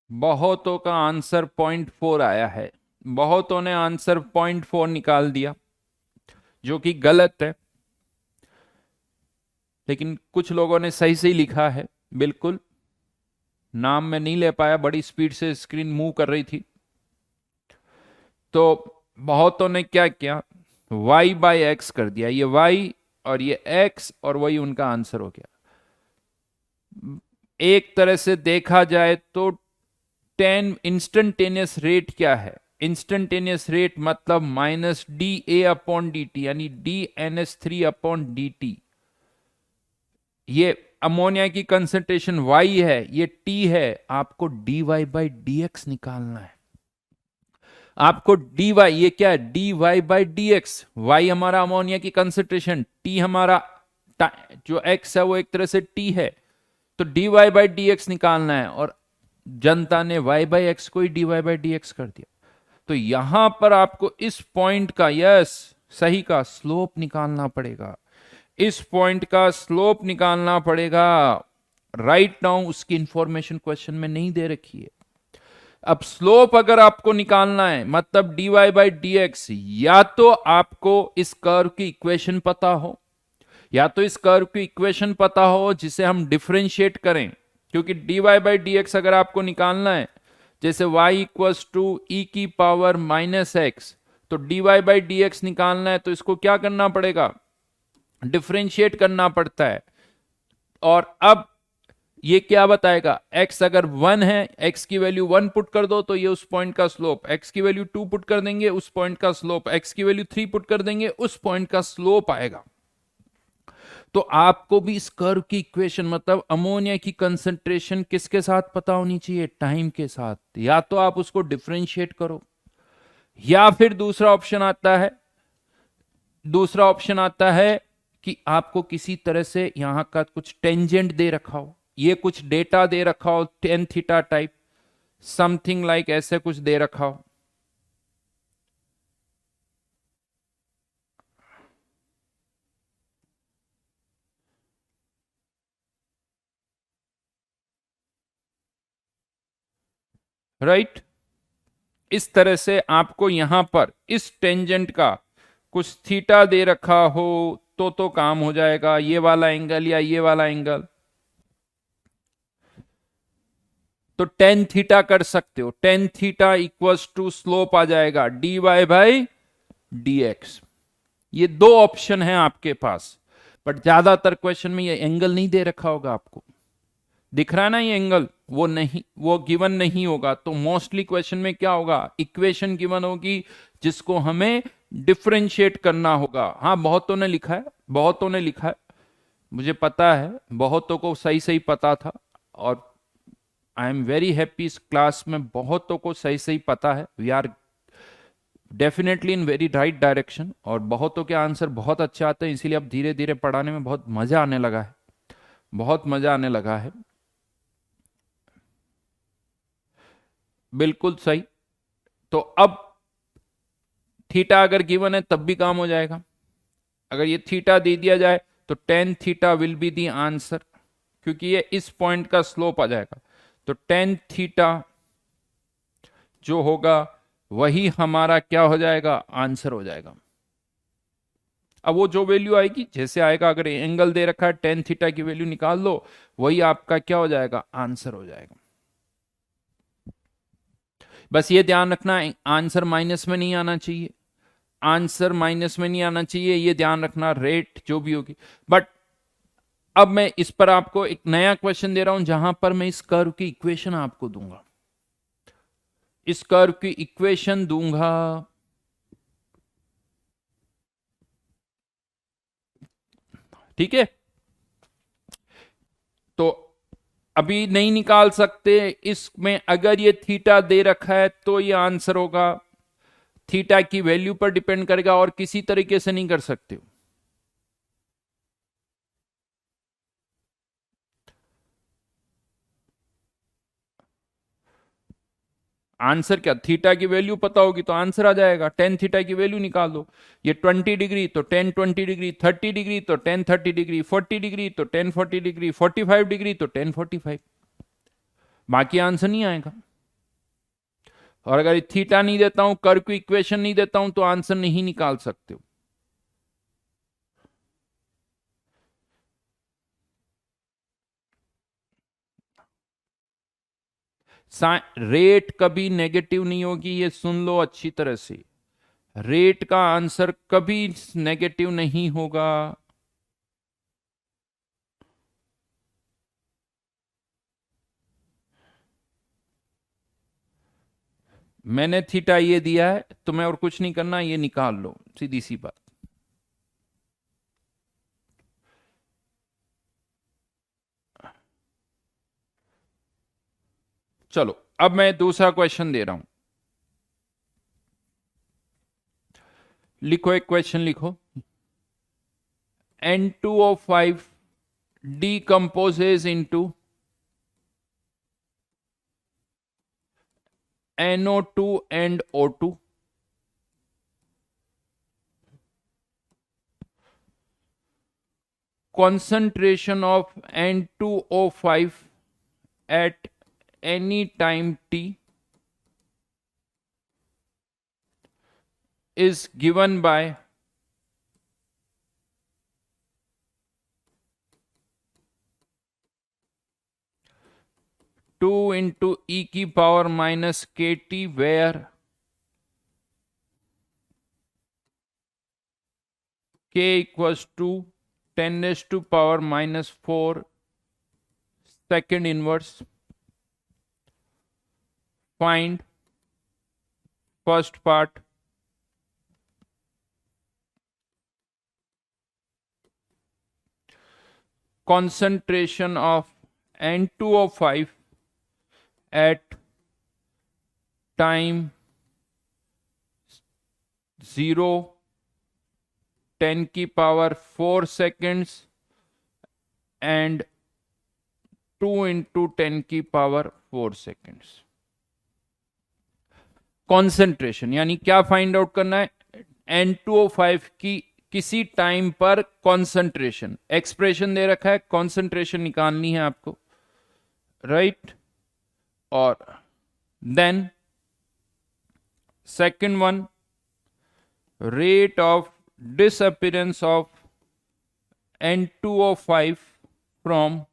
बहुतों का आंसर 0.4 आया है। बहुतों ने आंसर 0.4 निकाल दिया, जो कि गलत है। लेकिन कुछ लोगों ने सही सही लिखा है। बिल्कुल, नाम मैं नहीं ले पाया, बड़ी स्पीड से स्क्रीन मूव कर रही थी। तो बहुतों ने क्या किया, y/x कर दिया। ये y और ये x और वही उनका आंसर हो गया। एक तरह से देखा जाए तो 10 इंस्टेंटेनियस रेट क्या है? इंस्टेंटेनियस रेट मतलब -dA/dt, यानी dNH3/dt। ये अमोनिया की कंसेंट्रेशन y है, ये T है। आपको dy/dx निकालना है। आपको dy, ये क्या है? dy/dx। y हमारा अमोनिया की कंसेंट्रेशन, T हमारा जो x है वो एक तरह से T है। तो dy/dx निकालना है और जनता ने y/x को ही dy/dx कर दिया। तो यहां पर आपको इस पॉइंट का, यस सही का, स्लोप निकालना पड़ेगा। इस पॉइंट का स्लोप निकालना पड़ेगा। राइट नाउ उसकी इंफॉर्मेशन क्वेश्चन में नहीं दे रखी है। अब स्लोप अगर आपको निकालना है मतलब dy/dx, या तो आपको इस कर्व की इक्वेशन पता हो, या तो इस कर्व की इक्वेशन पता हो जिसे हम डिफरेंशिएट करें। क्योंकि dy/dx अगर आपको निकालना है, जैसे y = e⁻⁻x, तो dy/dx निकालना है तो इसको क्या करना पड़ेगा? डिफरेंशिएट करना पड़ता है। और अब ये क्या बताएगा? x अगर 1 है, x की वैल्यू 1 पुट कर दो तो ये उस पॉइंट का स्लोप, x की वैल्यू 2 पुट कर देंगे उस पॉइंट का स्लोप, x की वैल्यू 3 पुट कर देंगे उस पॉइंट का स्लोप आएगा। तो आपको भी इस कर्व की इक्वेशन मतलब अमोनिया की कंसंट्रेशन किसके साथ पता होनी चाहिए? टाइम के साथ। या तो आप उसको डिफरेंशिएट करो, या फिर दूसरा ऑप्शन आता है कि आपको किसी तरह से यहां का कुछ टेंजेंट दे रखा हो, ये कुछ डेटा दे रखा हो, tan theta type, something like ऐसे कुछ दे रखा हो। राइट। इस तरह से आपको यहां पर इस टेंजेंट का कुछ थीटा दे रखा हो तो काम हो जाएगा, ये वाला एंगल या ये वाला एंगल, तो टेन थीटा कर सकते हो। Tan theta equals to slope आ जाएगा dy बाई dx। ये दो ऑप्शन है आपके पास, बट ज्यादातर क्वेश्चन में ये एंगल नहीं दे रखा होगा आपको, दिख रहा है ना ये एंगल, वो नहीं, वो गिवन नहीं होगा। तो मोस्टली क्वेश्चन में क्या होगा, इक्वेशन गिवन होगी जिसको हमें डिफरेंशिएट करना होगा। हाँ, बहुतों ने लिखा है, बहुतों ने लिखा है, मुझे पता है, बहुतों को सही सही पता था, और आई एम वेरी हैप्पी इस क्लास में बहुतों को सही सही पता है। We are definitely in very right direction, और बहुतों के आंसर बहुत अच्छे आते हैं, इसीलिए अब धीरे धीरे पढ़ाने में बहुत मजा आने लगा है, बहुत मजा आने लगा है। बिल्कुल सही। तो अब थीटा अगर गिवन है तब भी काम हो जाएगा। अगर ये थीटा दे दिया जाए तो tan theta will be the answer, क्योंकि ये इस पॉइंट का स्लोप आ जाएगा। तो टेन थीटा जो होगा वही हमारा क्या हो जाएगा, आंसर हो जाएगा। अब वो जो वैल्यू आएगी, जैसे आएगा, अगर एंगल दे रखा है टेन थीटा की वैल्यू निकाल लो, वही आपका क्या हो जाएगा, आंसर हो जाएगा। बस ये ध्यान रखना, आंसर माइनस में नहीं आना चाहिए, आंसर माइनस में नहीं आना चाहिए, ये ध्यान रखना, रेट जो भी होगी। बट अब मैं इस पर आपको एक नया क्वेश्चन दे रहा हूं, जहां पर मैं इस कर्व की इक्वेशन आपको दूंगा, इस कर्व की इक्वेशन दूंगा। ठीक है, तो अभी नहीं निकाल सकते इसमें, अगर ये थीटा दे रखा है तो ये आंसर होगा, थीटा की वैल्यू पर डिपेंड करेगा, और किसी तरीके से नहीं कर सकते हो। आंसर क्या, थीटा की वैल्यू पता होगी तो आंसर आ जाएगा। टेन थीटा की वैल्यू निकाल दो, ये 20 डिग्री तो टेन 20 डिग्री, 30 डिग्री तो टेन 30 डिग्री, 40 डिग्री तो टेन 40 डिग्री, 45 डिग्री तो टेन 45, बाकी आंसर नहीं आएगा। और अगर थीटा नहीं देता हूं, कर्व की इक्वेशन नहीं देता हूं, तो आंसर नहीं निकाल सकते हो। रेट कभी नेगेटिव नहीं होगी, ये सुन लो अच्छी तरह से, रेट का आंसर कभी नेगेटिव नहीं होगा। मैंने थीटा ये दिया है, तुम्हें और कुछ नहीं करना, ये निकाल लो, सीधी सी बात। चलो अब मैं दूसरा क्वेश्चन दे रहा हूं, लिखो, एक क्वेश्चन लिखो। N2O5 decomposes into NO2 and O2. Concentration of N2O5 at any time t is given by two into e की power minus k t, where k equals to 10 raised to power minus 4 second inverse. Find first part, concentration of N2O5 at time 0, 10 की power 4 seconds and 2 into 10 की power 4 seconds। Concentration यानी क्या find out करना है, N2O5 की किसी time पर concentration, expression दे रखा है, कॉन्सेंट्रेशन निकालनी है आपको, राइट। और Then second one, rate of disappearance of N2O5 from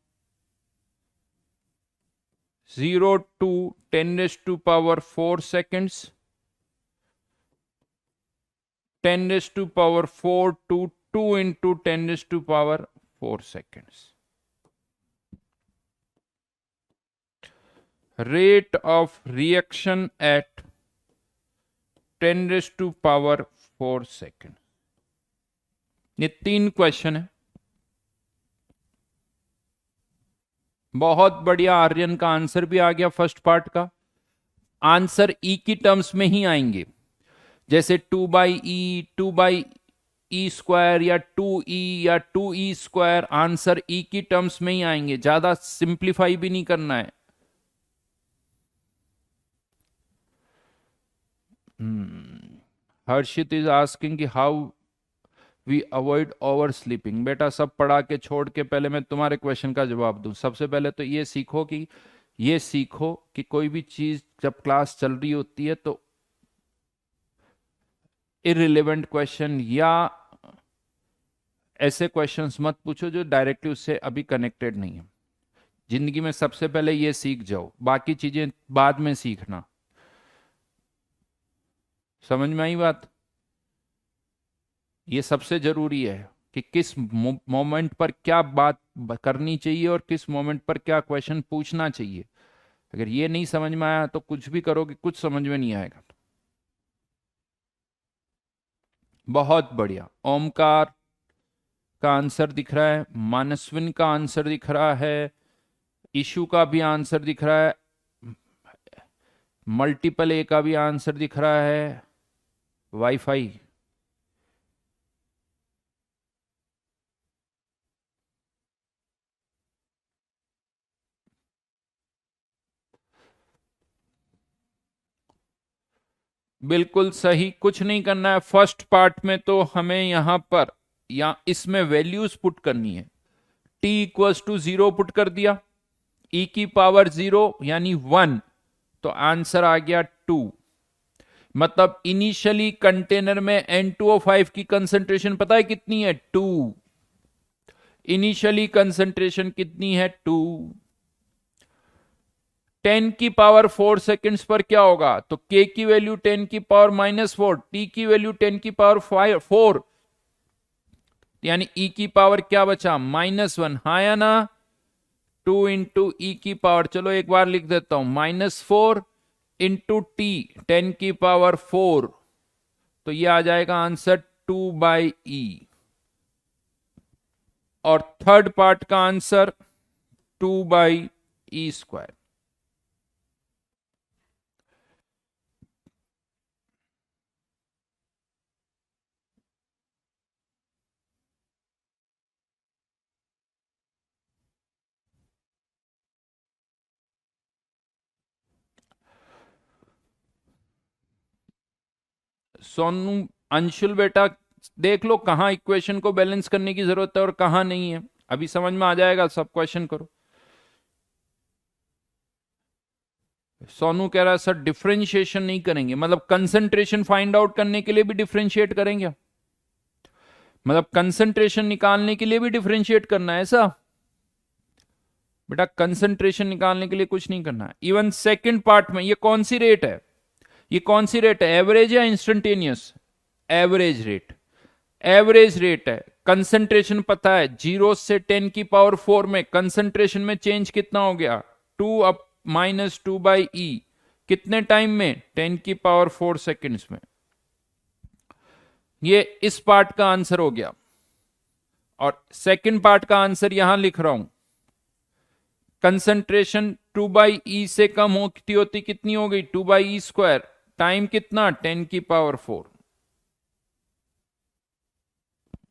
0 to 10 raised to power 4 seconds, 10 raised to power 4 to 2 into 10 raised to power 4 seconds. Rate of reaction at 10 raised to power 4 second. ये 3 question है. बहुत बढ़िया. आर्यन का answer भी आ गया. First part का answer ई की terms में ही आएंगे, जैसे 2/e स्क्वायर या 2e या 2e स्क्वायर. आंसर ई की टर्म्स में ही आएंगे. ज्यादा सिंप्लीफाई भी नहीं करना है. हर्षित इज आस्किंग कि how we avoid oversleeping. बेटा सब पढ़ा के छोड़ के पहले मैं तुम्हारे क्वेश्चन का जवाब दूं. सबसे पहले तो ये सीखो कि कोई भी चीज जब क्लास चल रही होती है तो इररिलेवेंट क्वेश्चन या ऐसे क्वेश्चंस मत पूछो जो डायरेक्टली उससे अभी कनेक्टेड नहीं है. जिंदगी में सबसे पहले ये सीख जाओ, बाकी चीजें बाद में सीखना. समझ में आई बात? ये सबसे जरूरी है कि किस मोमेंट पर क्या बात करनी चाहिए और किस मोमेंट पर क्या क्वेश्चन पूछना चाहिए. अगर ये नहीं समझ में आया तो कुछ भी करोगे कुछ समझ में नहीं आएगा. बहुत बढ़िया. ओमकार का आंसर दिख रहा है, मानसविन का आंसर दिख रहा है, इशू का भी आंसर दिख रहा है, मल्टीपल ए का भी आंसर दिख रहा है. वाईफाई बिल्कुल सही. कुछ नहीं करना है. फर्स्ट पार्ट में तो हमें यहां पर या इसमें वैल्यूज पुट करनी है. t इक्वल्स टू 0 पुट कर दिया, e की पावर 0 यानी 1, तो आंसर आ गया 2. मतलब इनिशियली कंटेनर में N2O5 की कंसंट्रेशन पता है कितनी है? 2. इनिशियली कंसंट्रेशन कितनी है? 2. 10 की पावर 4 सेकेंड्स पर क्या होगा? तो k की वैल्यू 10 की पावर -4, t की वैल्यू 10 की पावर 4, यानी e की पावर क्या बचा? -1. हाँ या ना? 2 इंटू ई की पावर, चलो एक बार लिख देता हूं, -4 इंटू टी 10 की पावर 4, तो ये आ जाएगा आंसर 2/e. और थर्ड पार्ट का answer 2/e square. Sonu, Anshul बेटा देख लो कहां इक्वेशन को बैलेंस करने की जरूरत है और कहां नहीं है. अभी समझ में आ जाएगा. सब क्वेश्चन करो. सोनू कह रहा है सर डिफरेंशिएशन नहीं करेंगे, मतलब कंसंट्रेशन फाइंड आउट करने के लिए भी डिफरेंशिएट करेंगे? मतलब कंसंट्रेशन निकालने के लिए भी डिफरेंशिएट करना है ऐसा? बेटा कंसंट्रेशन निकालने के लिए कुछ नहीं करना है. इवन सेकंड पार्ट में ये कौन सी रेट है? ये कौन सी रेट है? एवरेज या instantaneous? Average rate. Average rate है. कंसंट्रेशन पता है 0 से 10 की पावर 4 में कंसंट्रेशन में चेंज कितना हो गया? 2 अप -2/e. कितने टाइम में? 10 की पावर 4 सेकेंड्स में. ये इस पार्ट का आंसर हो गया. और सेकंड पार्ट का आंसर यहां लिख रहा हूं. कंसंट्रेशन 2/e से कम होती कितनी हो गई? 2/e square. टाइम कितना? 10 की पावर 4.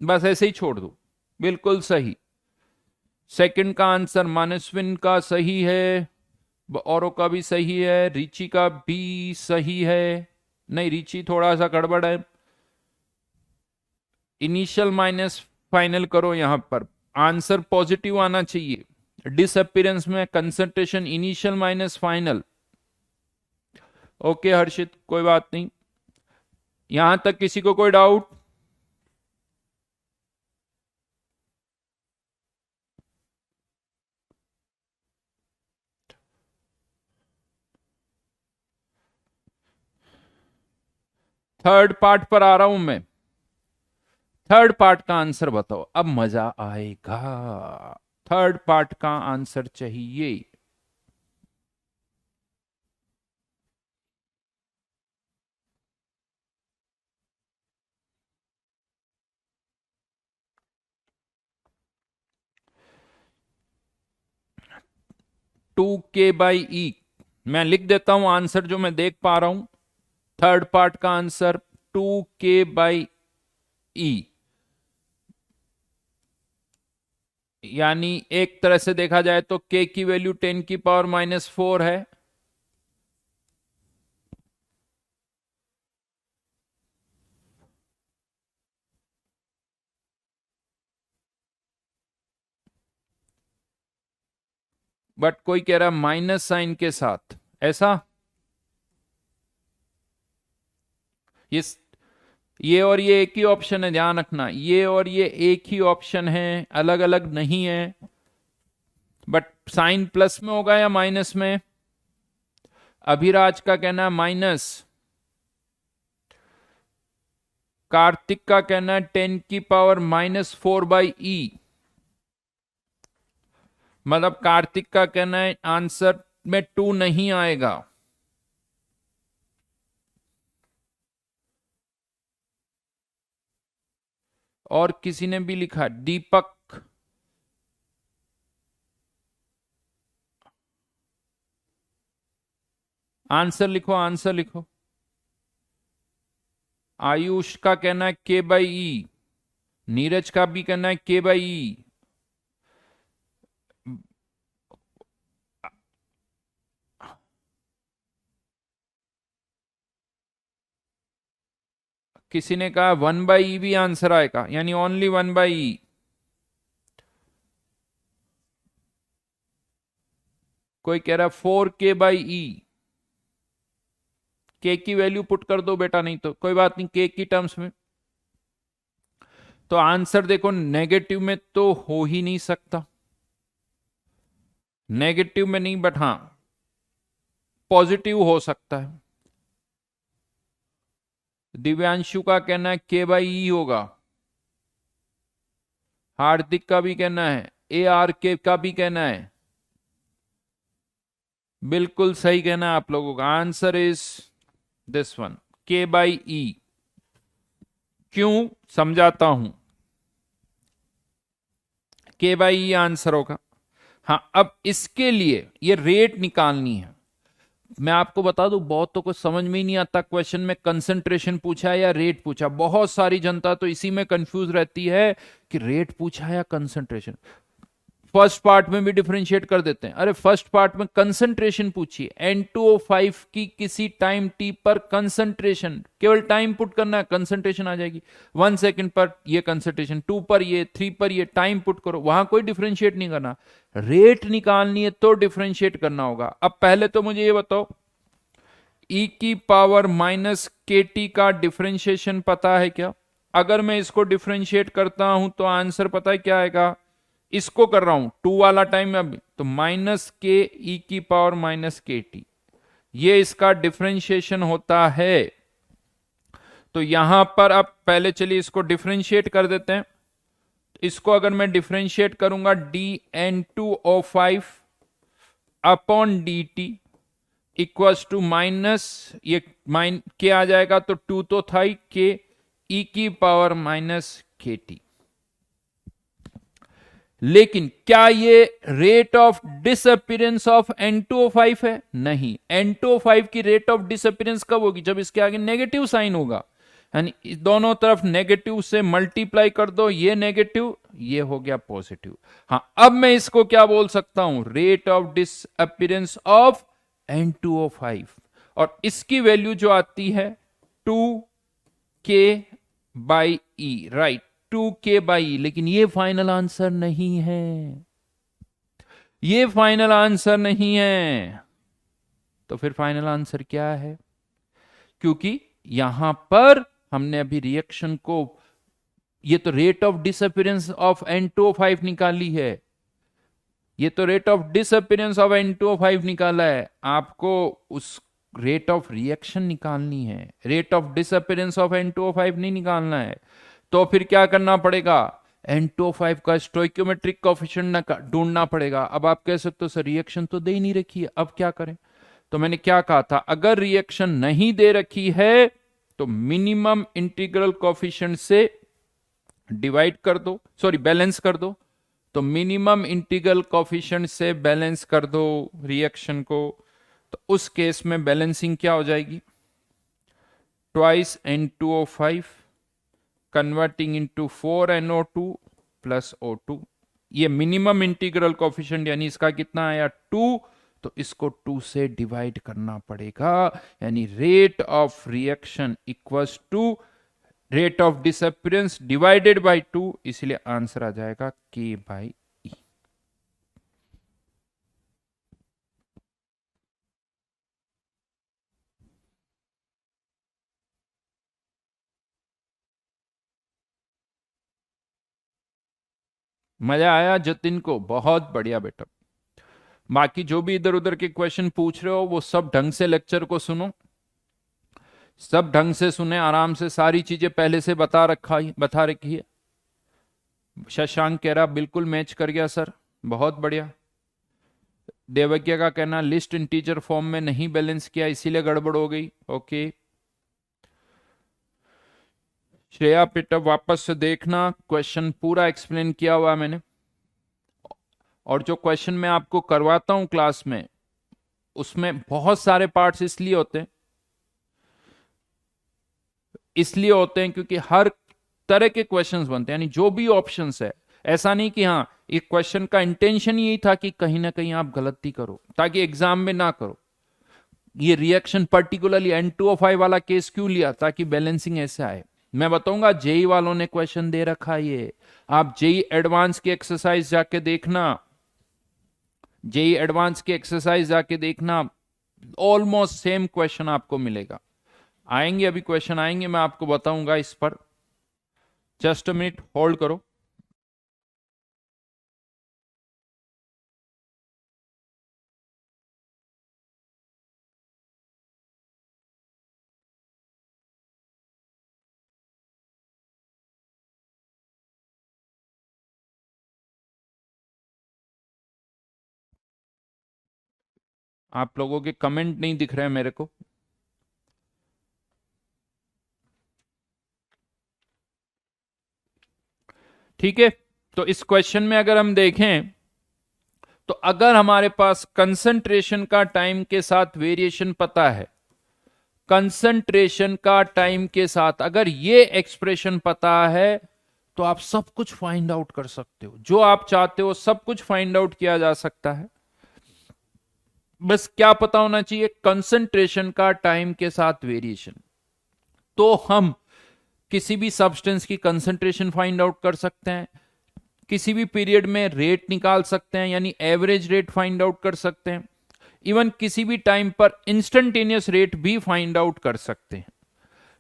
बस ऐसे ही छोड़ दो. बिल्कुल सही. सेकंड का आंसर मानसविन का सही है, औरों का भी सही है, रिची का भी सही है. नहीं, रिची थोड़ा सा गड़बड़ है. इनिशियल माइनस फाइनल करो. यहां पर आंसर पॉजिटिव आना चाहिए. डिसअपीयरेंस में concentration initial minus final, okay Harshit, कोई बात नहीं। यहां तक किसी को कोई डाउट? थर्ड पार्ट पर आ रहा हूं मैं। थर्ड पार्ट का आंसर बताओ, अब मजा आएगा। थर्ड पार्ट का आंसर चाहिए। टू के बाई ई। मैं लिख देता हूं आंसर जो मैं देख पा रहा हूं। थर्ड पार्ट का आंसर 2k/e। यानी एक तरह से देखा जाए तो k की वैल्यू 10⁻⁻⁴ है। बट कोई कह रहा माइनस साइन के साथ, ऐसा? ये ये और ये एक ही ऑप्शन है, ध्यान रखना, ये और ये एक ही ऑप्शन है, अलग अलग नहीं है। बट साइन प्लस में होगा या माइनस में? अभिराज का कहना है माइनस। कार्तिक का कहना है 10⁻⁻⁴/e। मतलब कार्तिक का कहना है आंसर में 2 नहीं आएगा। और किसी ने भी लिखा, दीपक। आंसर लिखो, आंसर लिखो। आयुष का कहना है k/e। नीरज का भी कहना है k/e। किसी ने कहा 1/e भी आंसर आएगा, यानी ओनली 1/e। कोई कह रहा 4k/e। के की वैल्यू पुट कर दो बेटा, नहीं तो कोई बात नहीं, के की टर्म्स में। तो आंसर देखो, नेगेटिव में तो हो ही नहीं सकता, नेगेटिव में नहीं, बट हां पॉजिटिव हो सकता है। दिव्यांशु का कहना है k/e होगा। हार्दिक का भी कहना है, ARK का भी कहना है। बिल्कुल सही कहना है आप लोगों का। Answer is this one, k/e। क्यों, समझाता हूं। k/e आंसर होगा। हाँ, अब इसके लिए ये रेट निकालनी है। मैं आपको बता दूं, बहुतों को समझ में ही नहीं आता क्वेश्चन में कंसंट्रेशन पूछा है या रेट पूछा। बहुत सारी जनता तो इसी में कंफ्यूज रहती है कि रेट पूछा है या कंसंट्रेशन। फर्स्ट पार्ट में भी डिफरेंशिएट कर देते हैं। अरे फर्स्ट पार्ट में कंसंट्रेशन पूछिए, N2O5 की किसी टाइम t पर कंसंट्रेशन, केवल टाइम पुट करना है, कंसंट्रेशन आ जाएगी। 1 सेकंड पर ये कंसंट्रेशन, 2 पर ये, 3 पर ये, टाइम पुट करो, वहां कोई डिफरेंशिएट नहीं करना। रेट निकालनी है तो डिफरेंशिएट करना होगा। अब पहले तो मुझे ये बताओ, e⁻⁻kt का डिफरेंशिएशन पता है क्या? अगर मैं इसको डिफरेंशिएट करता हूं तो आंसर पता है क्या आएगा? इसको कर रहा हूं 2 वाला टाइम में, अभी तो -ke⁻⁻kt, ये इसका डिफरेंशिएशन होता है। तो यहां पर अब पहले चलिए इसको डिफरेंशिएट कर देते हैं। इसको अगर मैं डिफरेंशिएट करूंगा, dN2O5 upon dt equals to minus, ये माइन के आ जाएगा तो 2 तो था ही, के e⁻⁻kt। लेकिन क्या ये rate of disappearance of N2O5 है? नहीं। N2O5 की रेट ऑफ डिसअपियरेंस कब होगी? जब इसके आगे नेगेटिव साइन होगा, यानी दोनों तरफ नेगेटिव से मल्टीप्लाई कर दो, ये नेगेटिव, ये हो गया पॉजिटिव। हाँ, अब मैं इसको क्या बोल सकता हूं? Rate of disappearance of N2O5। और इसकी वैल्यू जो आती है 2k/e, राइट, 2k/e। लेकिन ये फाइनल आंसर नहीं है, ये फाइनल आंसर नहीं है। तो फिर फाइनल आंसर क्या है? क्योंकि यहां पर हमने अभी रिएक्शन को, ये तो rate of disappearance of N2O5 निकाली है, ये तो rate of disappearance of N2O5 निकाला है, आपको उस रेट ऑफ रिएक्शन निकालनी है, rate of disappearance of N2O5 नहीं निकालना है। तो फिर क्या करना पड़ेगा, N2O5 का स्टोइक्योमेट्रिक कोएफिशिएंट ढूंढना पड़ेगा। अब आप कह सकते हो सर रिएक्शन तो दे ही नहीं रखी है, अब क्या करें। तो मैंने क्या कहा था, अगर रिएक्शन नहीं दे रखी है तो मिनिमम इंटीग्रल कोएफिशिएंट से डिवाइड कर दो, सॉरी बैलेंस कर दो। तो मिनिमम इंटीग्रल कोएफिशिएंट से बैलेंस कर दो रिएक्शन को। तो उस केस में बैलेंसिंग क्या हो जाएगी, twice N2O5 converting into 4NO2 plus O2। ये मिनिमम इंटीग्रल कोएफिशिएंट यानी इसका कितना आया 2, तो इसको 2 से डिवाइड करना पड़ेगा, यानी rate of reaction equals to rate of disappearance divided by 2, इसलिए आंसर आ जाएगा K/E। मजा आया जतिन को, बहुत बढ़िया बेटा। बाकी जो भी इधर उधर के क्वेश्चन पूछ रहे हो वो सब ढंग से लेक्चर को सुनो, सब ढंग से सुने, आराम से सारी चीजें पहले से बता रखी है। शशांक कह रहा बिल्कुल मैच कर गया सर, बहुत बढ़िया। देवज्ञा का कहना लिस्ट इंटीजर फॉर्म में नहीं बैलेंस किया इसीलिए गड़बड़ हो गई, ओके। श्रेया पिटअप वापस से देखना, क्वेश्चन पूरा एक्सप्लेन किया हुआ है मैंने, और जो क्वेश्चन मैं आपको करवाता हूं क्लास में उसमें बहुत सारे पार्ट्स इसलिए होते हैं क्योंकि हर तरह के क्वेश्चंस बनते हैं, यानी जो भी ऑप्शंस है, ऐसा नहीं कि हाँ एक क्वेश्चन का इंटेंशन यही था कि कहीं ना कहीं आप गलती करो ताकि एग्जाम में ना करो। ये रिएक्शन पर्टिकुलरली N2O5 वाला केस क्यों लिया, ताकि बैलेंसिंग ऐसे आए। मैं बताऊंगा जेई वालों ने क्वेश्चन दे रखा है ये, आप जेई एडवांस की एक्सरसाइज जाके देखना, जेई एडवांस की एक्सरसाइज जाके देखना, ऑलमोस्ट सेम क्वेश्चन आपको मिलेगा। आएंगे अभी क्वेश्चन आएंगे, मैं आपको बताऊंगा इस पर, जस्ट अ मिनट होल्ड करो। आप लोगों के कमेंट नहीं दिख रहे हैं मेरे को। ठीक है, तो इस क्वेश्चन में अगर हम देखें तो अगर हमारे पास कंसंट्रेशन का टाइम के साथ वेरिएशन पता है, कंसंट्रेशन का टाइम के साथ अगर ये एक्सप्रेशन पता है तो आप सब कुछ फाइंड आउट कर सकते हो, जो आप चाहते हो सब कुछ फाइंड आउट किया जा सकता है। बस क्या पता होना चाहिए, कंसंट्रेशन का टाइम के साथ वेरिएशन। तो हम किसी भी सब्सटेंस की कंसंट्रेशन फाइंड आउट कर सकते हैं, किसी भी पीरियड में रेट निकाल सकते हैं यानी एवरेज रेट फाइंड आउट कर सकते हैं, इवन किसी भी टाइम पर इंस्टेंटेनियस रेट भी फाइंड आउट कर सकते हैं।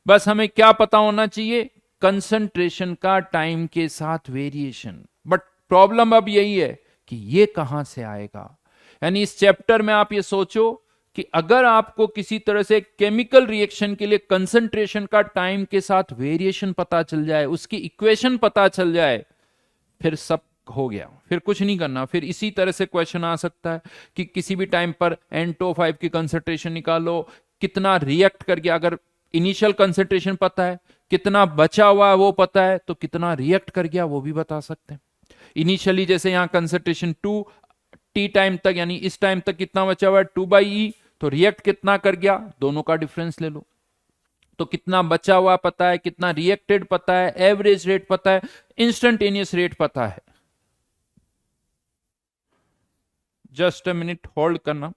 बस हमें क्या पता होना चाहिए, कंसंट्रेशन का टाइम के साथ वेरिएशन। बट प्रॉब्लम अब यही है कि ये कहां से आएगा, यानी इस चैप्टर में आप ये सोचो कि अगर आपको किसी तरह से केमिकल रिएक्शन के लिए कंसंट्रेशन का टाइम के साथ वेरिएशन पता चल जाए, उसकी इक्वेशन पता चल जाए, फिर सब हो गया, फिर कुछ नहीं करना। फिर इसी तरह से क्वेश्चन आ सकता है कि किसी भी टाइम पर N2O5 की कंसंट्रेशन निकालो, कितना रिएक्ट कर गया, अगर इनिशियल कंसंट्रेशन पता है, कितना बचा हुआ है वो पता है, तो कितना रिएक्ट कर गया वो भी बता सकते हैं। इनिशियली जैसे यहां कंसंट्रेशन 2, टी टाइम तक यानी इस टाइम तक कितना बचा हुआ है 2/E, तो रिएक्ट कितना कर गया दोनों का डिफरेंस ले लो, तो कितना बचा हुआ पता है, कितना रिएक्टेड पता है, एवरेज रेट पता है, इंस्टेंटेनियस रेट पता है। जस्ट अ मिनट होल्ड करना।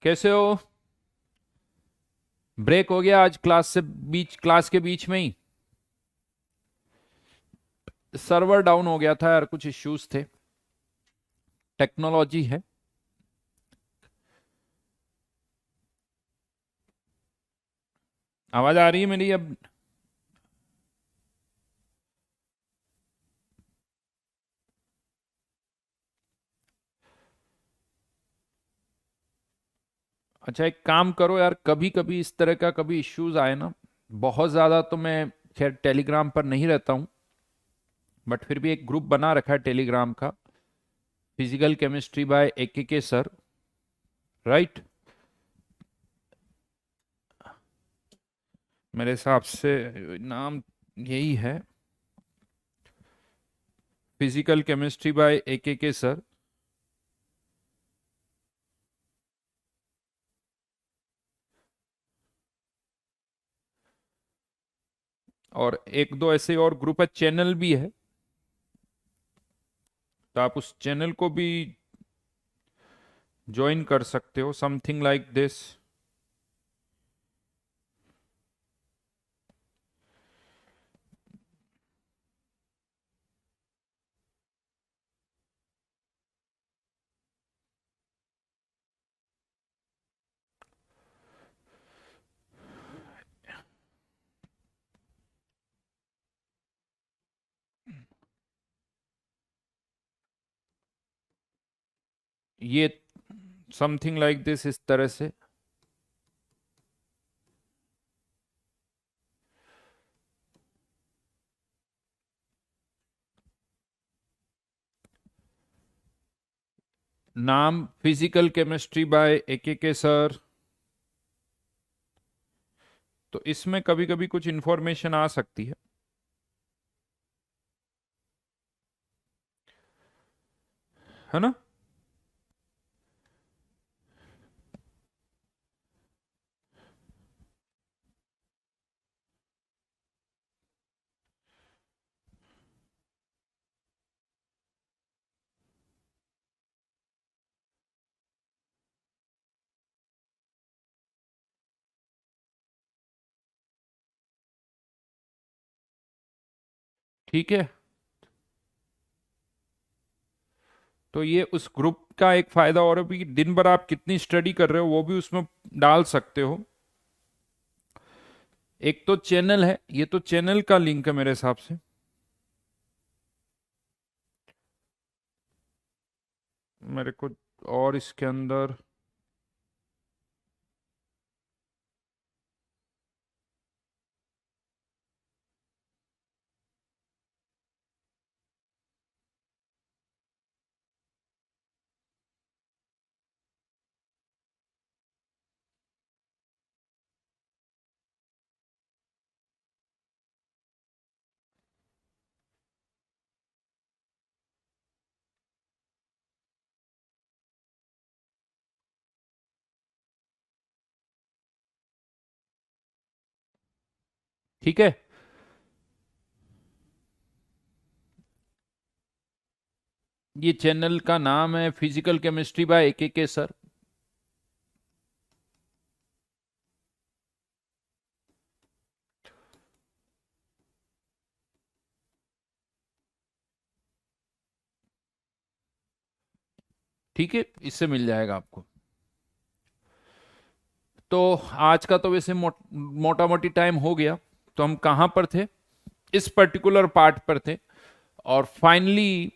कैसे हो? ब्रेक हो गया आज क्लास के बीच में ही। सर्वर डाउन हो गया था यार, कुछ इश्यूज थे, टेक्नोलॉजी है। आवाज आ रही है मेरी अब? अच्छा, एक काम करो यार, कभी कभी इस तरह का कभी इश्यूज आए ना, बहुत ज्यादा तो मैं खैर टेलीग्राम पर नहीं रहता हूं, बट फिर भी एक ग्रुप बना रखा है टेलीग्राम का, फिजिकल केमिस्ट्री बाय के सर, राइट? मेरे हिसाब से नाम यही है, फिजिकल केमिस्ट्री बाय के सर। और एक दो ऐसे और ग्रुप है, चैनल भी है, तो आप उस चैनल को भी ज्वाइन कर सकते हो, समथिंग लाइक दिस। ये समथिंग लाइक दिस, इस तरह से। नाम फिजिकल केमिस्ट्री बाय के सर। तो इसमें कभी कभी कुछ इंफॉर्मेशन आ सकती है ना? ठीक है, तो ये उस ग्रुप का एक फायदा और है भी कि दिन भर आप कितनी स्टडी कर रहे हो वो भी उसमें डाल सकते हो। एक तो चैनल है, ये तो चैनल का लिंक है मेरे हिसाब से। मेरे को और इसके अंदर ठीक है। ये चैनल का नाम है फिजिकल केमिस्ट्री बाय के सर। ठीक है, इससे मिल जाएगा आपको। तो आज का तो वैसे मोटा मोटी टाइम हो गया। तो हम कहां पर थे? इस पर्टिकुलर पार्ट पर थे। और फाइनली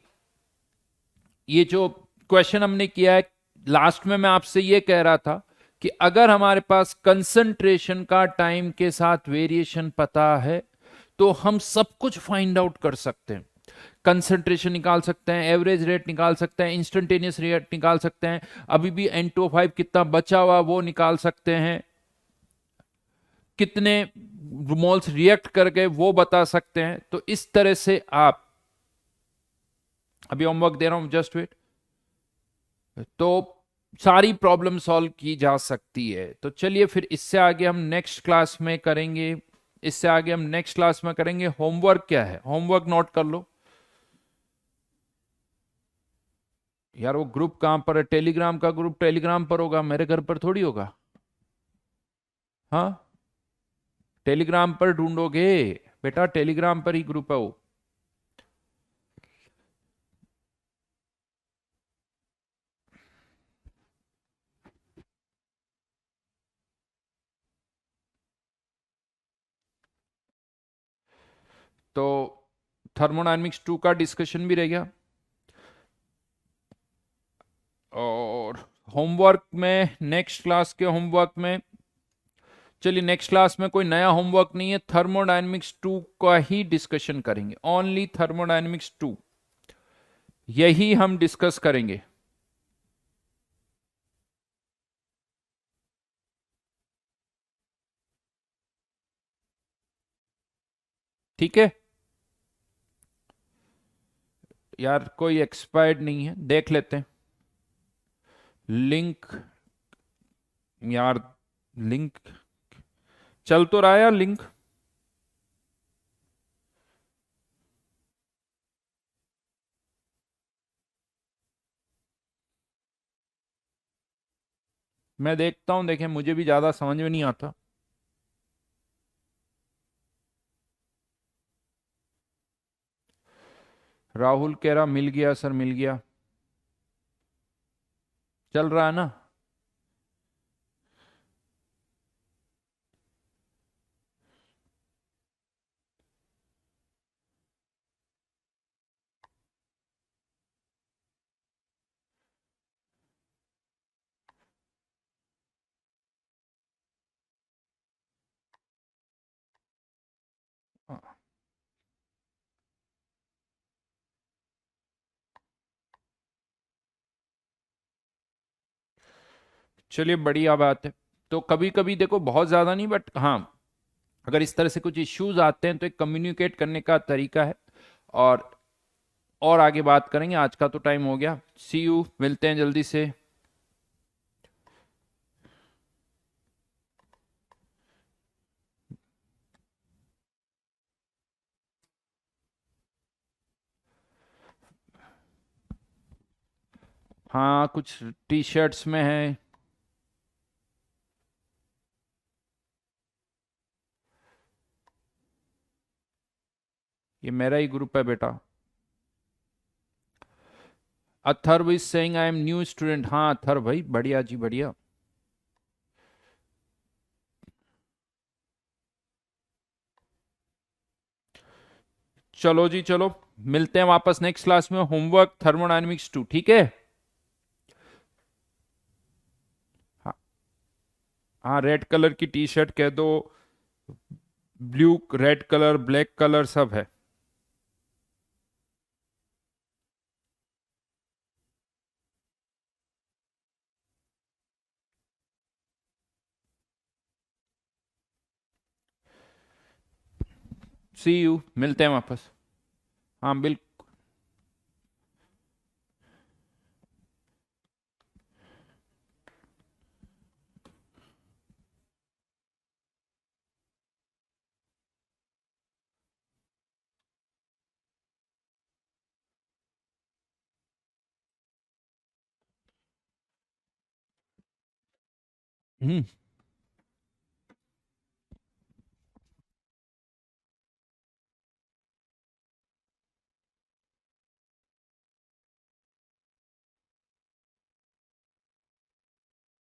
ये जो क्वेश्चन हमने किया है, लास्ट में मैं आपसे ये कह रहा था कि अगर हमारे पास कंसंट्रेशन का टाइम के साथ वेरिएशन पता है तो हम सब कुछ फाइंड आउट कर सकते हैं। कंसंट्रेशन निकाल सकते हैं, एवरेज रेट निकाल सकते हैं, इंस्टेंटेनियस रेट निकाल सकते हैं, अभी भी N2O5 कितना बचा हुआ वो निकाल सकते हैं, कितने मोल्स रिएक्ट कर गए वो बता सकते हैं। तो इस तरह से आप, अभी होमवर्क दे रहा हूं, जस्ट वेट। तो सारी प्रॉब्लम सॉल्व की जा सकती है। तो चलिए फिर इससे आगे हम नेक्स्ट क्लास में करेंगे। इससे आगे हम नेक्स्ट क्लास में करेंगे। होमवर्क क्या है? होमवर्क नोट कर लो। यार वो ग्रुप कहाँ पर है? टेलीग्राम का ग्रुप टेलीग्राम पर होगा, मेरे घर पर थोड़ी होगा। हाँ, टेलीग्राम पर ढूंढोगे बेटा, टेलीग्राम पर ही ग्रुप है वो। तो थर्मोडायनेमिक्स 2 का डिस्कशन भी रह गया। और होमवर्क में, नेक्स्ट क्लास के होमवर्क में, चलिए नेक्स्ट क्लास में कोई नया होमवर्क नहीं है, थर्मोडायनेमिक्स 2 का ही डिस्कशन करेंगे, ओनली थर्मोडायनेमिक्स 2 यही हम डिस्कस करेंगे। ठीक है यार, कोई एक्सपायर्ड नहीं है, देख लेते हैं लिंक। यार लिंक चल तो रहा है यार लिंक। मैं देखता हूं, देखें मुझे भी ज्यादा समझ में नहीं आता। राहुल कह रहा मिल गया सर, मिल गया। चल रहा है ना? चलिए बढ़िया बात है। तो कभी कभी देखो, बहुत ज्यादा नहीं बट हाँ, अगर इस तरह से कुछ इश्यूज आते हैं तो एक कम्युनिकेट करने का तरीका है। और और आगे बात करेंगे, आज का तो टाइम हो गया। सी यू, मिलते हैं जल्दी से। हाँ कुछ टी शर्ट्स में है। ये मेरा ही ग्रुप है बेटा। Atharva is saying I am new student. हाँ अथर्व भाई, बढ़िया जी बढ़िया। चलो जी चलो, मिलते हैं वापस नेक्स्ट क्लास में। होमवर्क थर्मोडायनेमिक्स 2, ठीक है। हाँ हाँ, रेड कलर की टी शर्ट कह दो, blue, red colour, black colour सब है। सी यू, मिलते हैं वापस। हाँ बिल्कुल। हम्म।